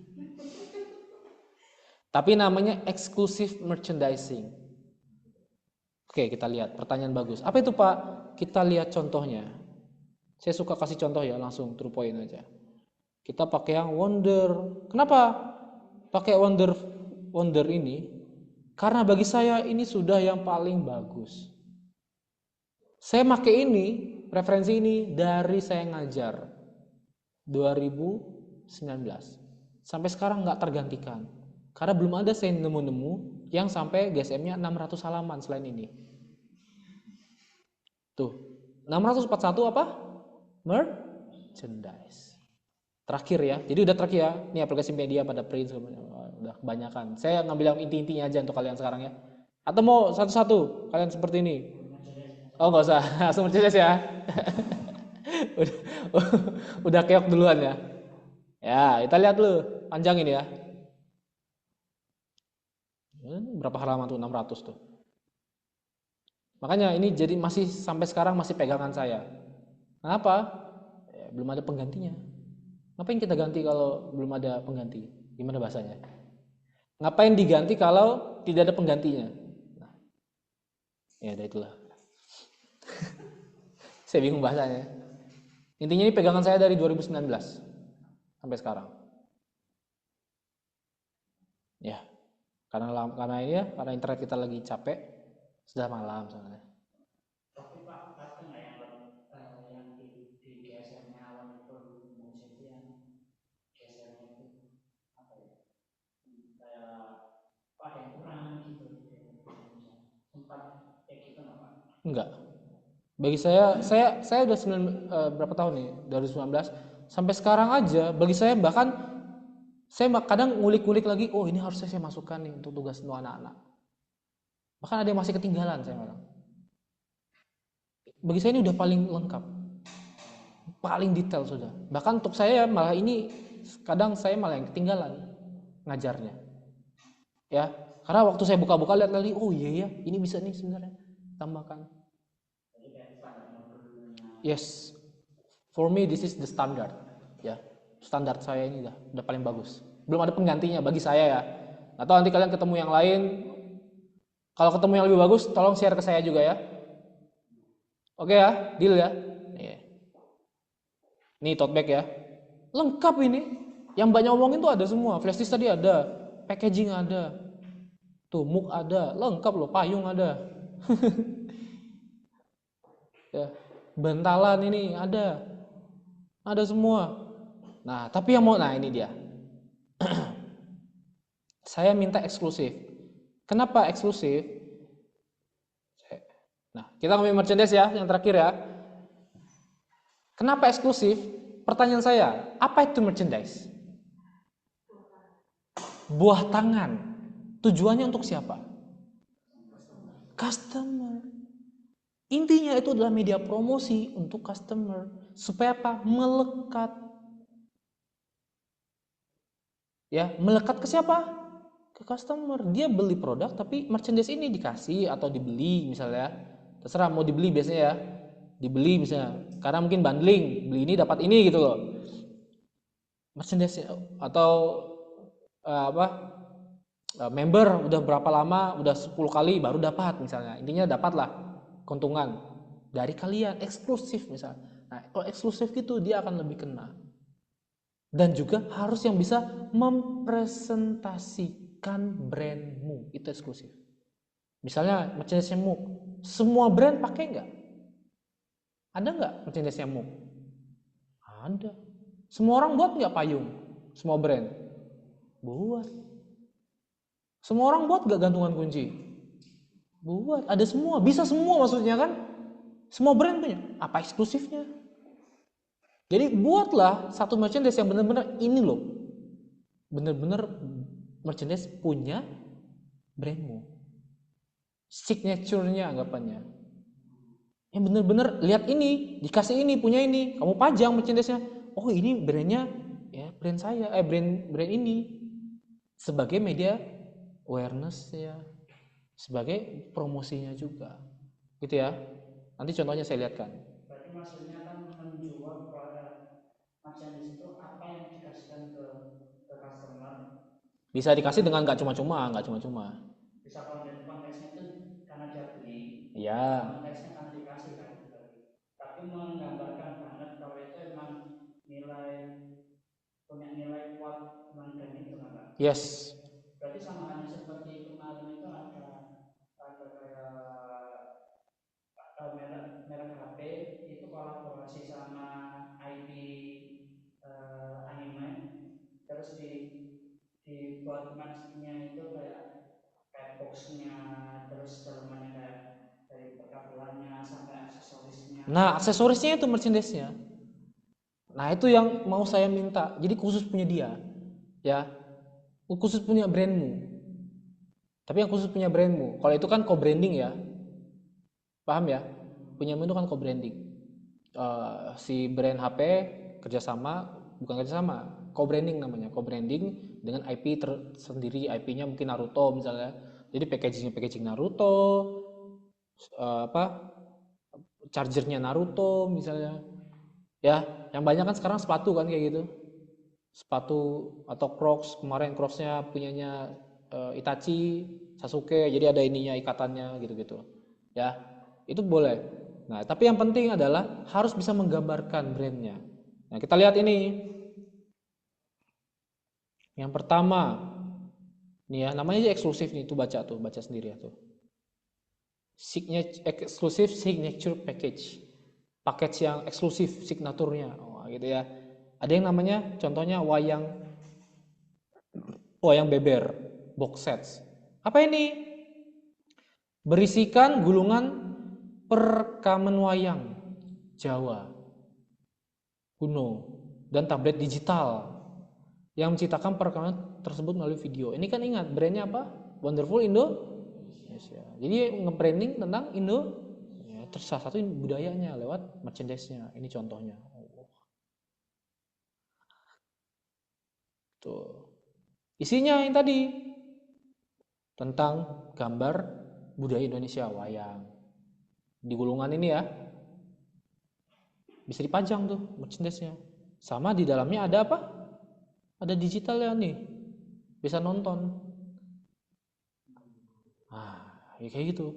namanya exclusive merchandising. Oke, kita lihat. Pertanyaan bagus. Apa itu, Pak? Kita lihat contohnya. Saya suka kasih contoh ya, langsung to the point aja. Kita pakai yang Wonder. Kenapa pakai Wonder ini? Karena bagi saya ini sudah yang paling bagus. Saya pakai ini, referensi ini dari saya ngajar 2019. Sampai sekarang nggak tergantikan. Karena belum ada saya nemu-nemu yang sampai GSM-nya 600 halaman selain ini. Tuh, 641 apa? Merchandise. Terakhir ya. Jadi udah terakhir ya. Ini aplikasi media pada print udah kebanyakan. Saya ngambil yang inti-intinya aja untuk kalian sekarang ya. Atau mau satu-satu kalian seperti ini? Oh, nggak usah. Langsung merchandise ya. udah keok duluan ya. Ya, kita lihat dulu. Panjang ini ya. Berapa halaman tuh? 600 tuh. Makanya ini jadi masih sampai sekarang masih pegangan saya. Kenapa? Ya, belum ada penggantinya. Ngapain kita ganti kalau belum ada pengganti? Gimana bahasanya? Ngapain diganti kalau tidak ada penggantinya? Nah, ya udah itulah. Saya bingung bahasanya. Intinya ini pegangan saya dari 2019 sampai sekarang. Ya, karena ini ya, karena internet kita lagi capek, sudah malam soalnya. Tapi Pak, ada nggak yang di gesernya awal promosi itu yang gesernya itu apa ya? Kayak Pak ada yang kurang gitu di Indonesia. Sempat kayak gitu nggak Pak? Enggak. Bagi saya udah berapa tahun nih? Dari 2019 sampai sekarang aja. Bagi saya bahkan saya kadang ngulik-ngulik lagi. Oh ini harusnya saya masukkan nih untuk tugas untuk anak-anak. Bahkan ada yang masih ketinggalan saya bilang. Bagi saya ini udah paling lengkap, paling detail sudah. Bahkan untuk saya malah ini kadang saya malah yang ketinggalan ngajarnya. Ya, karena waktu saya buka-buka lihat lagi, oh iya ya, ini bisa nih sebenarnya tambahkan. Jadi kayak standar modulnya. Yes, for me this is the standard. Ya, standar saya ini udah paling bagus. Belum ada penggantinya bagi saya ya. Atau nanti kalian ketemu yang lain, kalau ketemu yang lebih bagus, tolong share ke saya juga ya. Oke ya, deal ya. Nih tote bag ya, lengkap ini. Yang banyak omongin tuh ada semua. Flash disk tadi ada, packaging ada, tuh muk ada, lengkap loh. Payung ada. Ya, bantalan ini ada semua. Nah, tapi yang nah ini dia. Saya minta eksklusif. Kenapa eksklusif? Nah, kita ngomongin merchandise ya, yang terakhir ya. Kenapa eksklusif? Pertanyaan saya, apa itu merchandise? Buah tangan. Tujuannya untuk siapa? Customer. Intinya itu adalah media promosi untuk customer. Supaya apa? Melekat. Ya, melekat ke siapa? Ke customer. Dia beli produk tapi merchandise ini dikasih atau dibeli misalnya. Terserah mau dibeli biasanya ya. Dibeli misalnya. Karena mungkin bundling, beli ini dapat ini gitu loh. Merchandise atau member udah berapa lama, udah 10 kali baru dapat misalnya. Intinya dapatlah keuntungan dari kalian eksklusif misalnya. Nah, kalau eksklusif gitu dia akan lebih kena. Dan juga harus yang bisa mempresentasikan brandmu, itu eksklusif. Misalnya merchandise MOOC, semua brand pakai nggak? Ada nggak merchandise MOOC? Ada. Semua orang buat nggak payung? Semua brand buat. Semua orang buat nggak gantungan kunci? Buat. Ada semua, bisa semua maksudnya kan? Semua brand punya. Apa eksklusifnya? Jadi buatlah satu merchandise yang benar-benar ini loh. Benar-benar merchandise punya brandmu. Signature-nya anggapannya. Yang benar-benar lihat ini, dikasih ini, punya ini, kamu pajang merchandise-nya. Oh, ini brandnya ya, brand saya, brand ini. Sebagai media awareness ya. Sebagai promosinya juga. Gitu ya. Nanti contohnya saya lihatkan. Berarti maksudnya kan menjual merchandise itu apa yang dikasihkan ke customer. Bisa dikasih dengan nggak cuma-cuma. Bisa konteksnya itu karena dia beli. Ya. Konteksnya karena dikasih kan. Tapi menggambarkan banget kalau itu emang punya nilai kuat dengan brand itu kan Pak? Yes. Berarti sama halnya seperti kemarin itu ada kayak merek HP itu kolaborasi sama IP anime, terus dibuat matchnya itu kayak boxnya, terus dalamannya kayak dari perkabulannya sampai aksesorisnya. Nah, aksesorisnya itu merchandise-nya. Nah, itu yang mau saya minta. Jadi khusus punya dia. Ya. Khusus punya brandmu. Tapi yang khusus punya brandmu. Kalau itu kan co-branding ya. Paham ya? Punyamu itu kan co-branding. Si brand HP kerjasama, bukan kerjasama, co-branding namanya. Co-branding dengan IP tersendiri. IP-nya mungkin Naruto misalnya. Jadi packaging Naruto. Chargernya Naruto misalnya. Ya, yang banyak kan sekarang sepatu kan kayak gitu. sepatu atau Crocs, kemarin Crocsnya punyanya Itachi, Sasuke, jadi ada ininya ikatannya gitu-gitu. Ya, itu boleh. Nah, tapi yang penting adalah harus bisa menggambarkan brandnya. Nah, kita lihat ini. Yang pertama, nih ya, namanya aja eksklusif nih, tuh baca sendiri ya tuh. Exclusive signature package. Package yang eksklusif signaturnya. Oh, gitu ya. Ada yang namanya contohnya wayang beber box sets. Apa ini? Berisikan gulungan perkamen wayang Jawa kuno dan tablet digital yang menciptakan perekaman tersebut melalui video. Ini kan ingat brandnya apa? Wonderful Indonesia. Jadi nge-branding tentang Indo, ya, terus salah satu budayanya lewat merchandise-nya. Ini contohnya. Tuh. Isinya yang tadi tentang gambar budaya Indonesia, wayang. Di gulungan ini ya. Bisa dipajang tuh merchandise-nya. Sama di dalamnya ada apa? Ada digital ya nih. Bisa nonton. Ya kayak gitu.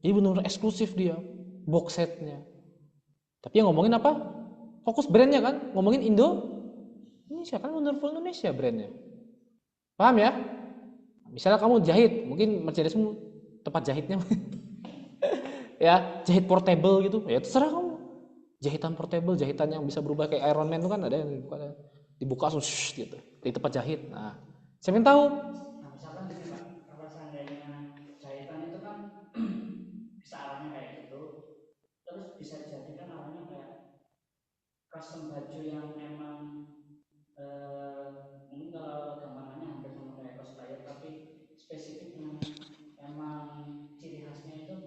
Jadi benar-benar eksklusif dia box setnya. Tapi yang ngomongin apa? Fokus brandnya kan, ngomongin Indonesia kan, Wonderful Indonesia brandnya. Paham ya? Misalnya kamu jahit, mungkin merchandise-mu tempat jahitnya ya, jahit portable gitu. Ya terserah kamu. Jahitan portable, jahitan yang bisa berubah kayak Iron Man itu kan ada yang dibuka langsung gitu di tempat jahit. Nah, saya ingin tahu. Nah, misalkan gini Pak, kalau seandainya jahitan itu kan bisa arahnya kayak gitu, terus bisa dijadikan arahnya kayak custom baju yang memang mungkin kalau gambarannya hampir sama kayak cosplayer, tapi spesifik yang emang ciri khasnya itu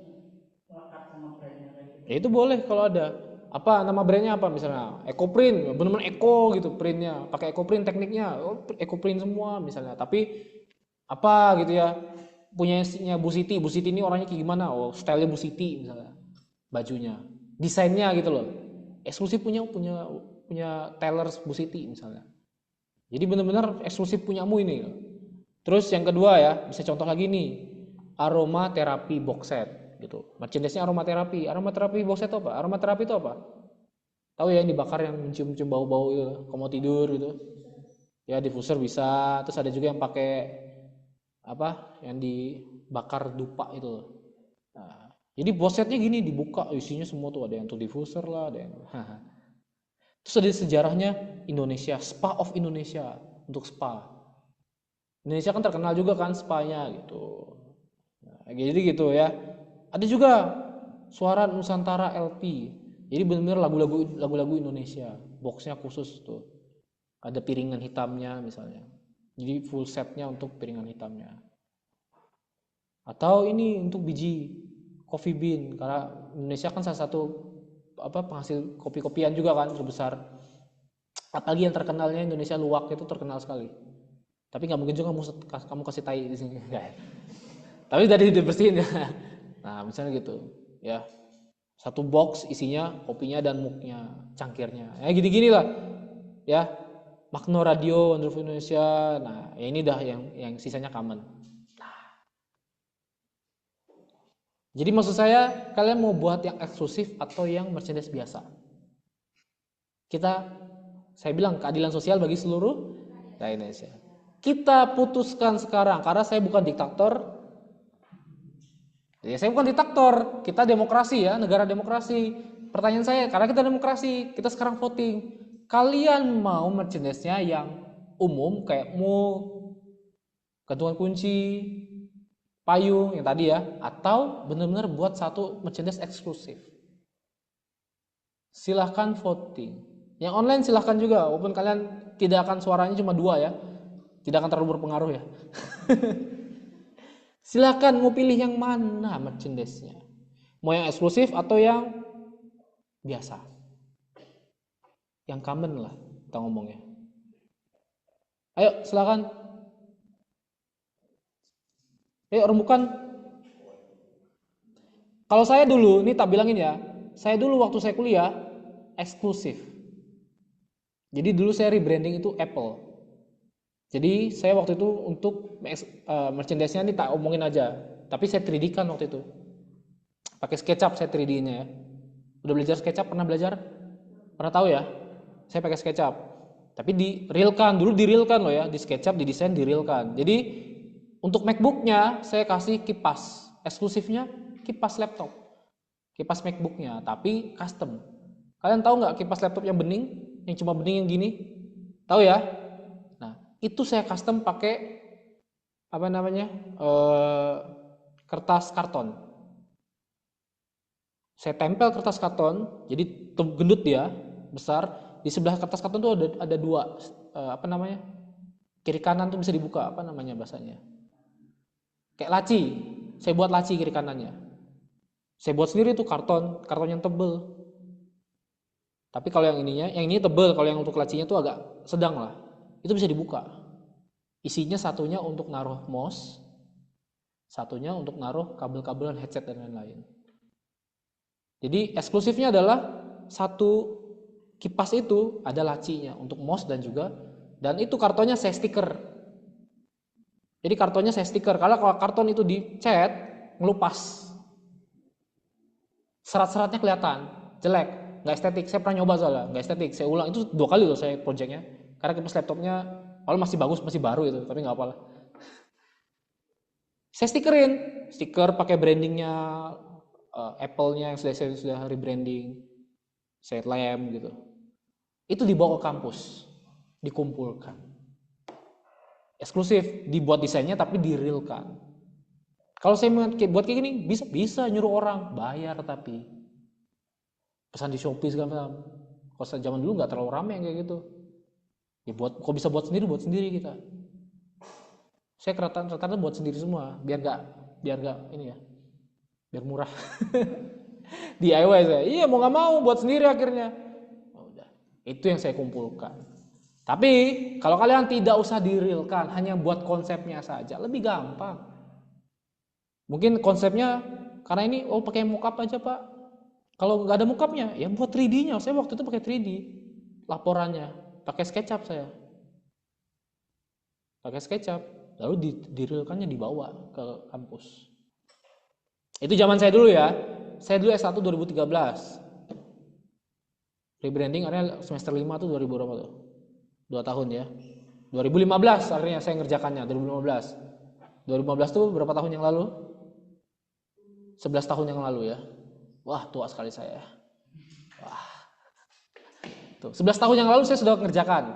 melekat sama brandnya kayak gitu. Ya itu boleh kalau ada. Apa nama brandnya apa misalnya? Ecoprint, benar-benar eco gitu printnya. Pakai ecoprint tekniknya, ecoprint semua misalnya. Tapi apa gitu ya? Punyanya Bu Siti ini orangnya kayak gimana? Oh, stylenya Bu Siti misalnya. Bajunya, desainnya gitu loh. Eksklusif punya tailor Bu Siti misalnya. Jadi benar-benar eksklusif punyamu ini. Terus yang kedua ya, bisa contoh lagi nih. Aroma terapi box set gitu. Merchandise-nya aromaterapi. Aromaterapi box set itu apa? Aromaterapi itu apa? Tahu ya yang dibakar yang mencium-cium bau-bau gitu, kalau mau tidur gitu. Ya diffuser bisa. Terus ada juga yang pakai apa? Yang dibakar dupa itu. Nah, jadi box setnya gini dibuka, isinya semua tuh, ada yang untuk diffuser lah, ada yang terus ada sejarahnya Indonesia, Spa of Indonesia untuk spa. Indonesia kan terkenal juga kan spanya gitu. Nah, jadi gitu ya. Ada juga Suara Nusantara LP. Jadi benar-benar lagu-lagu Indonesia. Boxnya khusus tuh. Ada piringan hitamnya misalnya. Jadi full setnya untuk piringan hitamnya. Atau ini untuk biji coffee bean, karena Indonesia kan salah satu penghasil kopi-kopian juga kan terbesar. Apalagi yang terkenalnya Indonesia luwak itu terkenal sekali. Tapi nggak mungkin juga kamu kasih tai di sini, enggak ya. Tapi dari dibersihin ya. Nah, misalnya gitu, ya. Satu box isinya kopinya dan mugnya, cangkirnya. Ya gini-gini lah. Ya. Magno Radio Wonderful Indonesia. Nah, ya ini dah yang sisanya common. Nah. Jadi maksud saya, kalian mau buat yang eksklusif atau yang merchandise biasa? Saya bilang keadilan sosial bagi seluruh rakyat Indonesia. Kita putuskan sekarang, karena saya bukan diktator. Ya, saya bukan diktator, kita demokrasi ya, negara demokrasi. Pertanyaan saya, karena kita demokrasi, kita sekarang voting. Kalian mau merchandise-nya yang umum kayak gantungan kunci, payung yang tadi ya, atau benar-benar buat satu merchandise eksklusif? Silahkan voting. Yang online silahkan juga, walaupun kalian tidak akan suaranya cuma 2 ya, tidak akan terlalu berpengaruh ya. Silakan mau pilih yang mana merchandise-nya. Mau yang eksklusif atau yang biasa. Yang common lah kita ngomongnya. Ayo silakan. Ayo rembukan. Kalau saya dulu, ini tak bilangin ya. Saya dulu waktu saya kuliah eksklusif. Jadi dulu saya rebranding itu Apple. Jadi saya waktu itu untuk merchandise-nya ini tak omongin aja, tapi saya 3D kan waktu itu. Pakai SketchUp saya 3D-nya ya. Udah belajar SketchUp, pernah belajar? Pernah tahu ya? Saya pakai SketchUp. Tapi di realkan, dulu di realkan loh ya, di SketchUp didesain di realkan. Jadi untuk MacBook-nya saya kasih kipas, eksklusifnya kipas laptop. Kipas MacBook-nya, tapi custom. Kalian tahu nggak kipas laptop yang bening? Yang cuma bening yang gini? Tahu ya? Nah, itu saya custom pakai apa namanya? Kertas karton. Saya tempel kertas karton, jadi gendut dia, besar. Di sebelah kertas karton tuh ada dua, apa namanya? Kiri kanan tuh bisa dibuka, apa namanya bahasanya? Kayak laci. Saya buat laci kiri kanannya. Saya buat sendiri tuh karton yang tebel. Tapi kalau yang ini tebel, kalau yang untuk lacinya tuh agak sedang lah. Itu bisa dibuka. Isinya satunya untuk naruh mouse, satunya untuk naruh kabel-kabelan headset dan lain-lain. Jadi eksklusifnya adalah satu kipas itu ada lacinya untuk mouse dan itu kartonnya saya stiker. Jadi kartonnya saya stiker. Kalau karton itu dicat, ngelupas. Serat-seratnya kelihatan, jelek, nggak estetik. Saya pernah nyoba soalnya, nggak estetik. Saya ulang itu 2 kali loh saya projectnya. Karena kipas laptopnya kalau masih bagus, masih baru itu, tapi nggak apa-apa. Saya stikerin, stiker pakai brandingnya Apple-nya yang sudah rebranding, saya lem gitu. Itu dibawa ke kampus, dikumpulkan. Eksklusif, dibuat desainnya tapi direalkan. Kalau saya buat kayak gini, bisa nyuruh orang bayar tapi pesan di Shopee segala macam. Kalau zaman dulu nggak terlalu ramai kayak gitu. Ya kok bisa buat sendiri kita. Saya rata-rata buat sendiri semua, biar nggak ini ya, biar murah. DIY saya, iya mau nggak mau buat sendiri akhirnya. Udah, itu yang saya kumpulkan. Tapi kalau kalian tidak usah direalkan, hanya buat konsepnya saja, lebih gampang. Mungkin konsepnya karena ini pakai mockup aja pak. Kalau nggak ada mockupnya, ya buat 3D-nya. Saya waktu itu pakai 3D laporannya, pakai SketchUp saya. Pakai SketchUp, lalu direalkannya dibawa ke kampus. Itu zaman saya dulu ya. Saya dulu S1 2013. Rebranding akhirnya semester 5 tuh 2000 berapa tuh? 2 tahun ya. 2015 akhirnya saya ngerjakannya, 2015. 2015 tuh berapa tahun yang lalu? 11 tahun yang lalu ya. Wah, tua sekali saya. Wah. Tuh, 11 tahun yang lalu saya sudah mengerjakan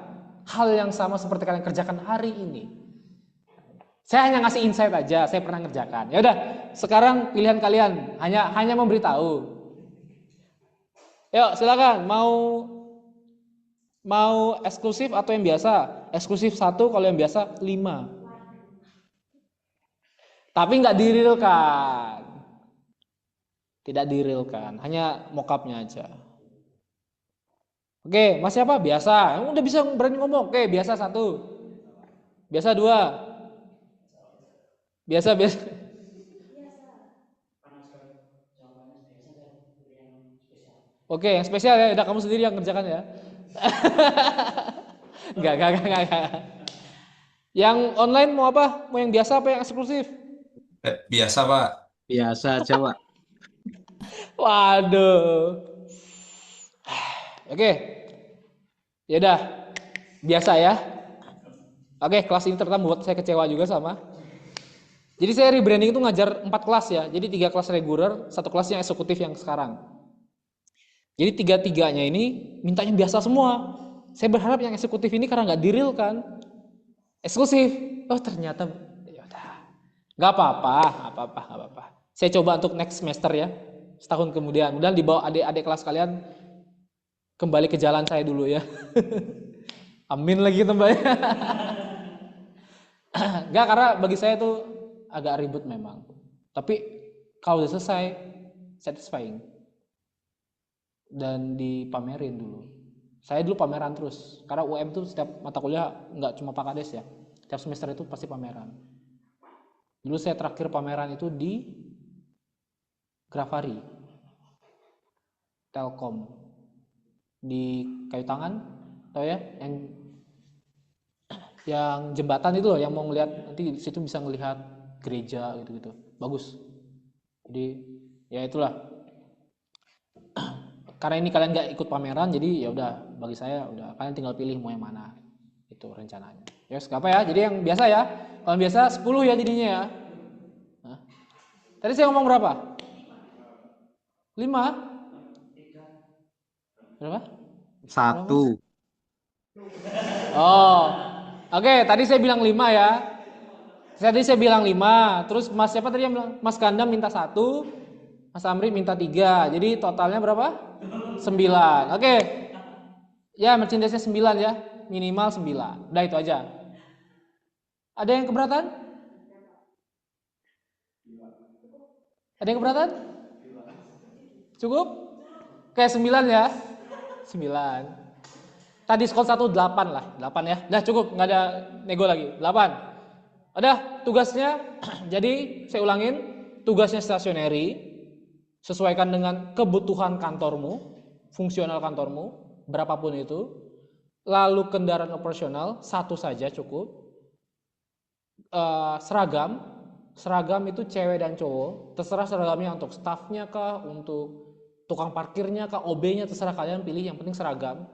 hal yang sama seperti kalian kerjakan hari ini. Saya hanya ngasih insight aja, saya pernah ngerjakan. Ya udah, sekarang pilihan kalian hanya memberitahu. Yuk, silakan mau eksklusif atau yang biasa? Eksklusif 1, kalau yang biasa 5. Tapi nggak direalkan. Tidak direalkan, hanya mockupnya aja. Oke, masih apa? Biasa. Udah bisa berani ngomong. Oke, biasa 1. Biasa 2. Biasa. Oke, yang spesial ya, udah kamu sendiri yang kerjakan ya. Enggak. Yang online mau apa? Mau yang biasa apa yang eksklusif? Biasa, Pak. Biasa aja, Pak. Waduh. Oke. Ya udah. Biasa ya. Oke, kelas ini ternyata buat saya kecewa juga sama. Jadi saya rebranding itu ngajar 4 kelas ya. Jadi 3 kelas reguler, 1 kelas yang eksekutif yang sekarang. Jadi 3-3-nya ini mintanya biasa semua. Saya berharap yang eksekutif ini karena nggak diril kan, eksklusif. Oh ternyata ya udah, nggak apa-apa. Saya coba untuk next semester ya, setahun kemudian. Kemudian dibawa adik-adik kelas kalian kembali ke jalan saya dulu ya. Amin lagi tembaknya. Nggak, karena bagi saya itu agak ribet memang. Tapi kalau udah selesai, satisfying. Dan dipamerin dulu. Saya dulu pameran terus. Karena UM tuh setiap mata kuliah nggak cuma Pakades ya. Setiap semester itu pasti pameran. Dulu saya terakhir pameran itu di Grafari, Telkom, di Kayu Tangan, tahu ya, yang jembatan itu loh, yang mau ngelihat nanti di situ bisa ngelihat gereja gitu-gitu, bagus. Jadi ya itulah, karena ini kalian nggak ikut pameran, jadi ya udah, bagi saya udah kalian tinggal pilih mau yang mana, itu rencananya. Yes, gak apa ya, jadi yang biasa ya, kalau yang biasa 10 ya jadinya ya. Hah? Tadi saya ngomong berapa? 5? Berapa? Satu. Oh, oke, tadi saya bilang 5 ya. Tadi saya bilang 5, terus Mas siapa tadi yang bilang? Mas Gandam minta 1, Mas Amri minta 3, jadi totalnya berapa? 9. Oke, ya merchandise-nya 9 ya, minimal 9. Udah itu aja. Ada yang keberatan? Ada yang keberatan? Cukup? Kayak 9 ya? 9. Tadi diskon 1 8 lah, 8 ya. Udah cukup, nggak ada nego lagi. 8. Udah, tugasnya jadi saya ulangin, tugasnya stationery, sesuaikan dengan kebutuhan kantormu, fungsional kantormu, berapapun itu. Lalu kendaraan operasional 1 saja cukup. Seragam itu cewek dan cowok, terserah seragamnya untuk staffnya kah, untuk tukang parkirnya kah, OB-nya, terserah kalian pilih, yang penting seragam.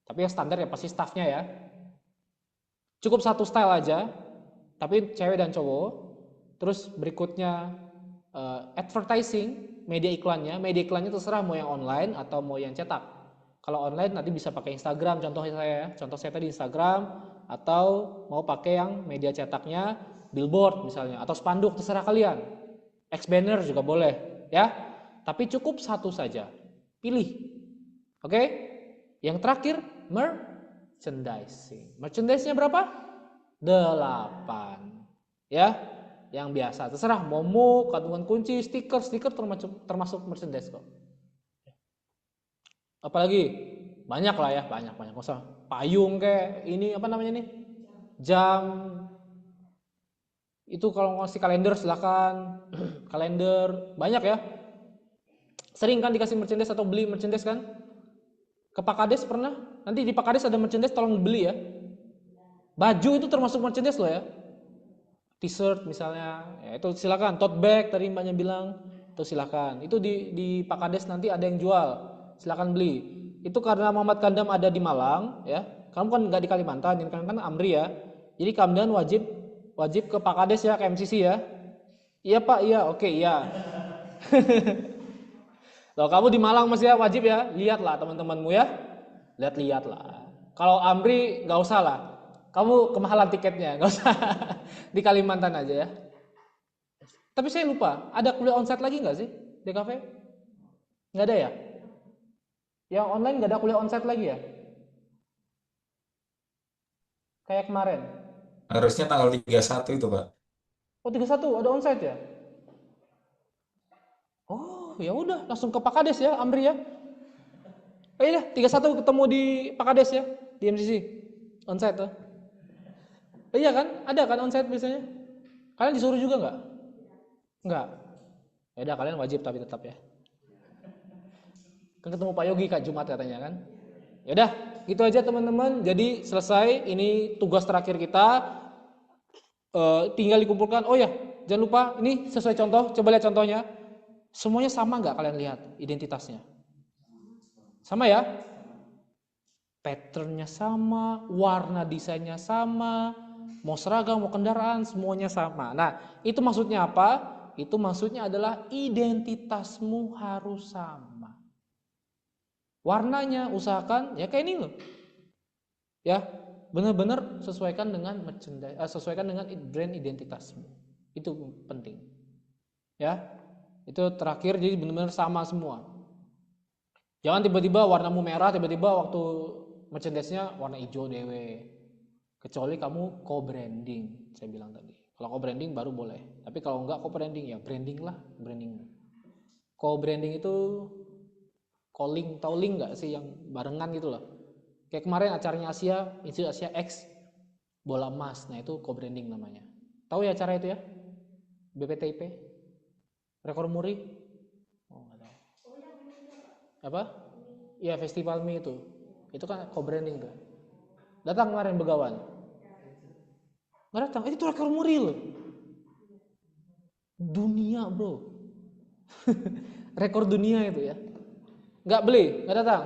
Tapi yang standar ya pasti staffnya ya. Cukup 1 style aja, tapi cewek dan cowok. Terus berikutnya advertising, media iklannya terserah mau yang online atau mau yang cetak. Kalau online nanti bisa pakai Instagram, contoh saya tadi Instagram, atau mau pakai yang media cetaknya billboard misalnya, atau spanduk, terserah kalian. X-banner juga boleh ya, tapi cukup 1 saja, pilih. Oke, yang terakhir merchandising-nya berapa? 8 ya, yang biasa terserah, momo, kantungan kunci, stiker termasuk merchandise kok. Apalagi banyak lah ya, banyak nggak usah payung kayak ini apa namanya nih, jam itu, kalau ngasih kalender silakan. Kalender banyak ya, sering kan dikasih merchandise atau beli merchandise kan. Ke Pak Kades pernah, nanti di Pak Kades ada merchandise, tolong beli ya. Baju itu termasuk merchandise loh ya, t-shirt misalnya ya, itu silakan. Tote bag tadi mbaknya bilang, itu silakan. Itu di Pak Kades nanti ada yang jual, silakan beli. Itu karena Muhammad Kandam ada di Malang ya, kamu kan nggak di Kalimantan, ini kan Amri ya, jadi Kamdan wajib ke Pak Kades ya, ke MCC ya. Iya Pak, iya, oke, iya. Loh, kamu di Malang masih ya, wajib ya, lihatlah teman-temanmu ya, lihat lah. Kalau Amri nggak usah lah, kamu kemahalan tiketnya, nggak usah. Di Kalimantan aja ya. Tapi saya lupa, ada kuliah onsite lagi nggak sih di kafe? Nggak ada ya? Yang online nggak ada kuliah onsite lagi ya? Kayak kemarin. Harusnya tanggal 31 itu, Pak. Oh 31 ada onsite ya? Oh ya udah, langsung ke Pak Kades ya, Amri ya. Oh iya, 31 ketemu di Pak Kades ya, di MCC onsite tuh. Oh, iya kan, ada kan onsite biasanya. Kalian disuruh juga nggak? Nggak. Ya udah, kalian wajib tapi tetap ya. Kan ketemu Pak Yogi Kak Jumat katanya kan. Ya udah, gitu aja teman-teman. Jadi selesai, ini tugas terakhir kita. Tinggal dikumpulkan. Oh ya, jangan lupa ini sesuai contoh. Coba lihat contohnya. Semuanya sama nggak kalian lihat identitasnya? Sama ya? Patternnya sama, warna desainnya sama, mau seragam, mau kendaraan, semuanya sama. Nah, itu maksudnya apa? Itu maksudnya adalah identitasmu harus sama. Warnanya usahakan ya kayak ini loh. Ya, benar-benar sesuaikan dengan merchandise, sesuaikan dengan brand identitasmu. Itu penting. Ya. Itu terakhir, jadi benar-benar sama semua. Jangan tiba-tiba warnamu merah, tiba-tiba waktu merchandise-nya warna hijau dewe. Kecuali kamu co-branding, saya bilang tadi. Kalau co-branding baru boleh. Tapi kalau enggak co-branding ya branding lah, brandingmu. Co-branding itu calling, tahu link nggak sih, yang barengan gitu loh. Kayak kemarin acaranya Institut Asia X bola emas. Nah, itu co-branding namanya. Tahu ya acara itu ya? BPTIP? Rekor muri? Oh, nggak tahu. Apa? Iya, festival mie itu. Itu kan co-branding tuh. Datang kemarin Begawan. Nggak datang. Itu rekor muri loh. Dunia bro. Rekor dunia itu ya. Nggak beli, nggak datang.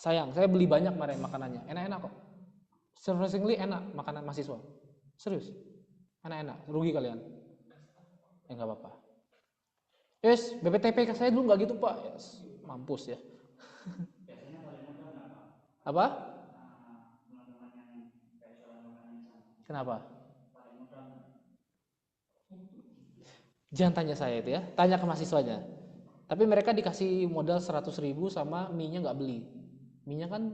Sayang, saya beli banyak kemarin makanannya. Enak-enak kok. Surprisingly enak makanan mahasiswa. Serius. Enak-enak. Rugi kalian. Nggak apa-apa. Yes, BPTP ke saya dulu nggak gitu pak. Yes, mampus ya. Apa? Kenapa? Jangan tanya saya itu ya, tanya ke mahasiswanya. Tapi mereka dikasih modal 100.000 sama mie-nya nggak beli. Mie-nya kan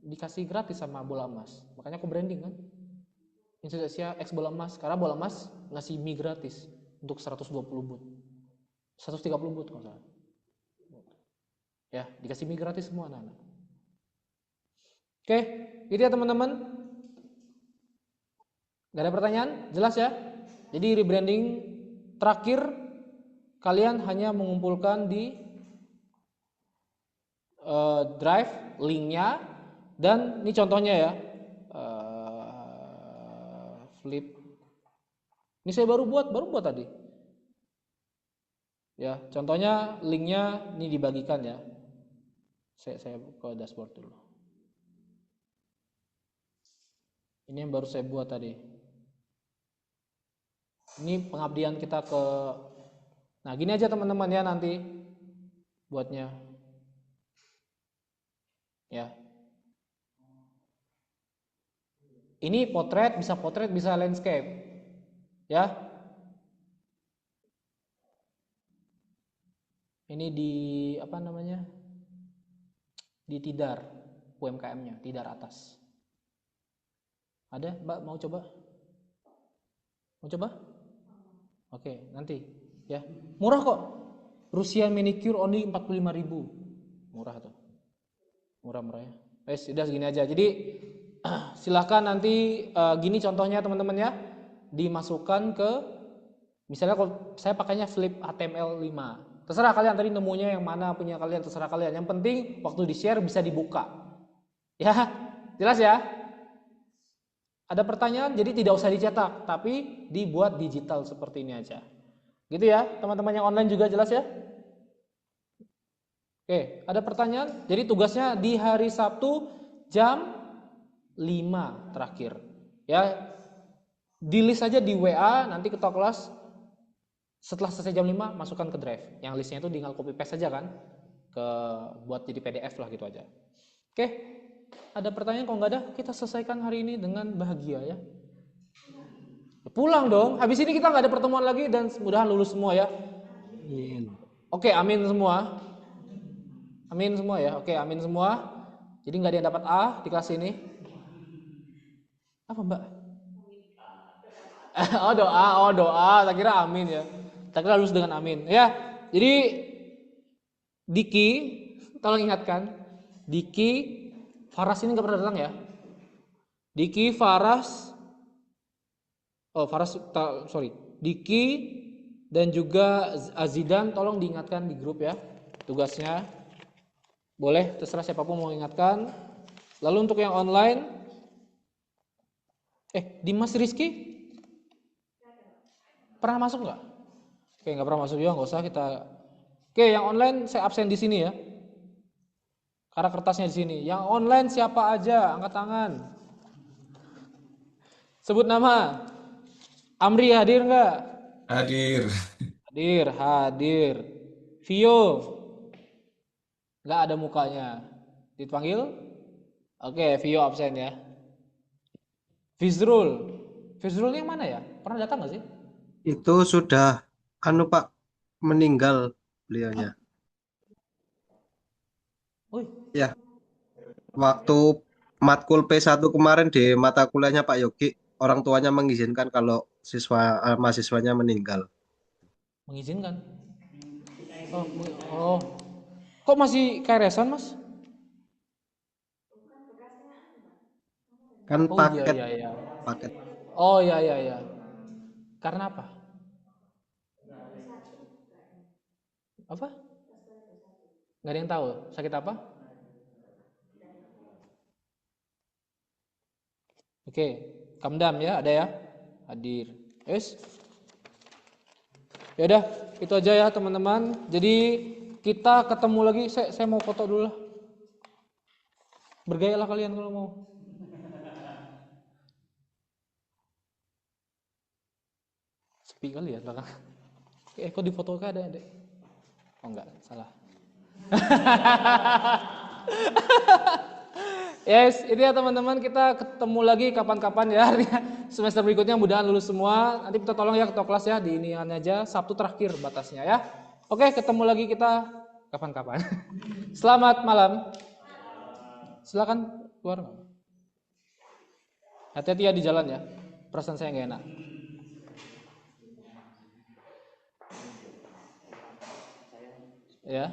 dikasih gratis sama Bola Emas. Makanya aku branding kan. Indonesia X Bola Emas. Karena Bola Emas ngasih mie gratis untuk 120 boot. 130 boot kalau salah. Ya, dikasih mie gratis semua anak-anak. Oke, gitu ya teman-teman. Gak ada pertanyaan? Jelas ya? Jadi rebranding terakhir kalian hanya mengumpulkan di drive linknya dan ini contohnya ya. Flip. Ini saya baru buat tadi. Ya, contohnya linknya ini dibagikan ya. Saya ke dashboard dulu. Ini yang baru saya buat tadi. Ini pengabdian kita ke. Nah, gini aja teman-teman ya nanti buatnya. Ya. Ini potret, bisa landscape. Ya. Ini di apa namanya? Di Tidar UMKM-nya, Tidar atas. Ada, Mbak mau coba? Mau coba? Oke, nanti ya. Murah kok. Russian manicure only 45.000. Murah tuh. Murah-murah ya. Sudah segini aja. Jadi silahkan nanti gini contohnya teman-teman ya. Dimasukkan ke misalnya kalau saya pakainya flip HTML5. Terserah kalian tadi nemunya yang mana punya kalian, terserah kalian. Yang penting waktu di-share bisa dibuka. Ya, jelas ya? Ada pertanyaan, jadi tidak usah dicetak, tapi dibuat digital seperti ini aja. Gitu ya, teman-teman yang online juga jelas ya? Oke, ada pertanyaan? Jadi tugasnya di hari Sabtu jam 5 terakhir. Ya, di list aja di WA, nanti ketua kelas setelah selesai jam 5 masukkan ke drive. Yang listnya itu tinggal copy paste aja kan, buat jadi PDF lah gitu aja. Oke, ada pertanyaan? Kalau nggak ada, kita selesaikan hari ini dengan bahagia ya. Pulang dong. Habis ini kita nggak ada pertemuan lagi dan mudahan lulus semua ya. Oke, amin semua. Amin semua ya. Oke, amin semua. Jadi nggak ada yang dapat A di kelas ini. Apa Mbak? Oh doa. Tak kira amin ya. Tak kira lulus dengan amin. Ya. Jadi Diki, tolong ingatkan. Diki, Faras ini nggak pernah datang ya. Diki, Faras. Oh Faras, sorry. Diki dan juga Azidan, tolong diingatkan di grup ya tugasnya. Boleh, terserah siapapun mau ingatkan. Lalu untuk yang online, Dimas Rizky pernah masuk nggak? Oke, nggak pernah masuk juga, nggak usah kita. Oke, yang online saya absen di sini ya. Karena kertasnya di sini. Yang online siapa aja? Angkat tangan. Sebut nama. Amri hadir nggak? Hadir. Hadir. Vio, nggak ada mukanya. Dipanggil? Oke, Vio absen ya. Fizrul yang mana ya? Pernah datang nggak sih? Itu sudah Pak meninggal beliaunya. Woi, Ya, waktu matkul P1 kemarin di mata kuliahnya Pak Yogi, orang tuanya mengizinkan kalau mahasiswanya meninggal. mengizinkan. Oh, oh. Kok masih KRS-an, Mas? Kan Oh iya paket iya iya. paket. Oh iya iya iya. Karena apa? Apa? Nggak ada yang tahu. Sakit apa? Oke, Kamdam ya, ada ya? Hadir. Yes. Ya udah, itu aja ya teman-teman. Jadi kita ketemu lagi. Saya mau foto dulu lah. Bergaya lah kalian kalau mau. Sepi kali ya belakang. Kok di foto ada deh? Oh enggak, salah. Yes, itu ya teman-teman, kita ketemu lagi kapan-kapan ya. Semester berikutnya mudahan lulus semua. Nanti kita tolong ya ketua kelas ya, di ini aja Sabtu terakhir batasnya ya. Oke, ketemu lagi kita kapan-kapan. Selamat malam. Silakan keluar. Hati-hati ya di jalan ya. Perasaan saya nggak enak. Ya.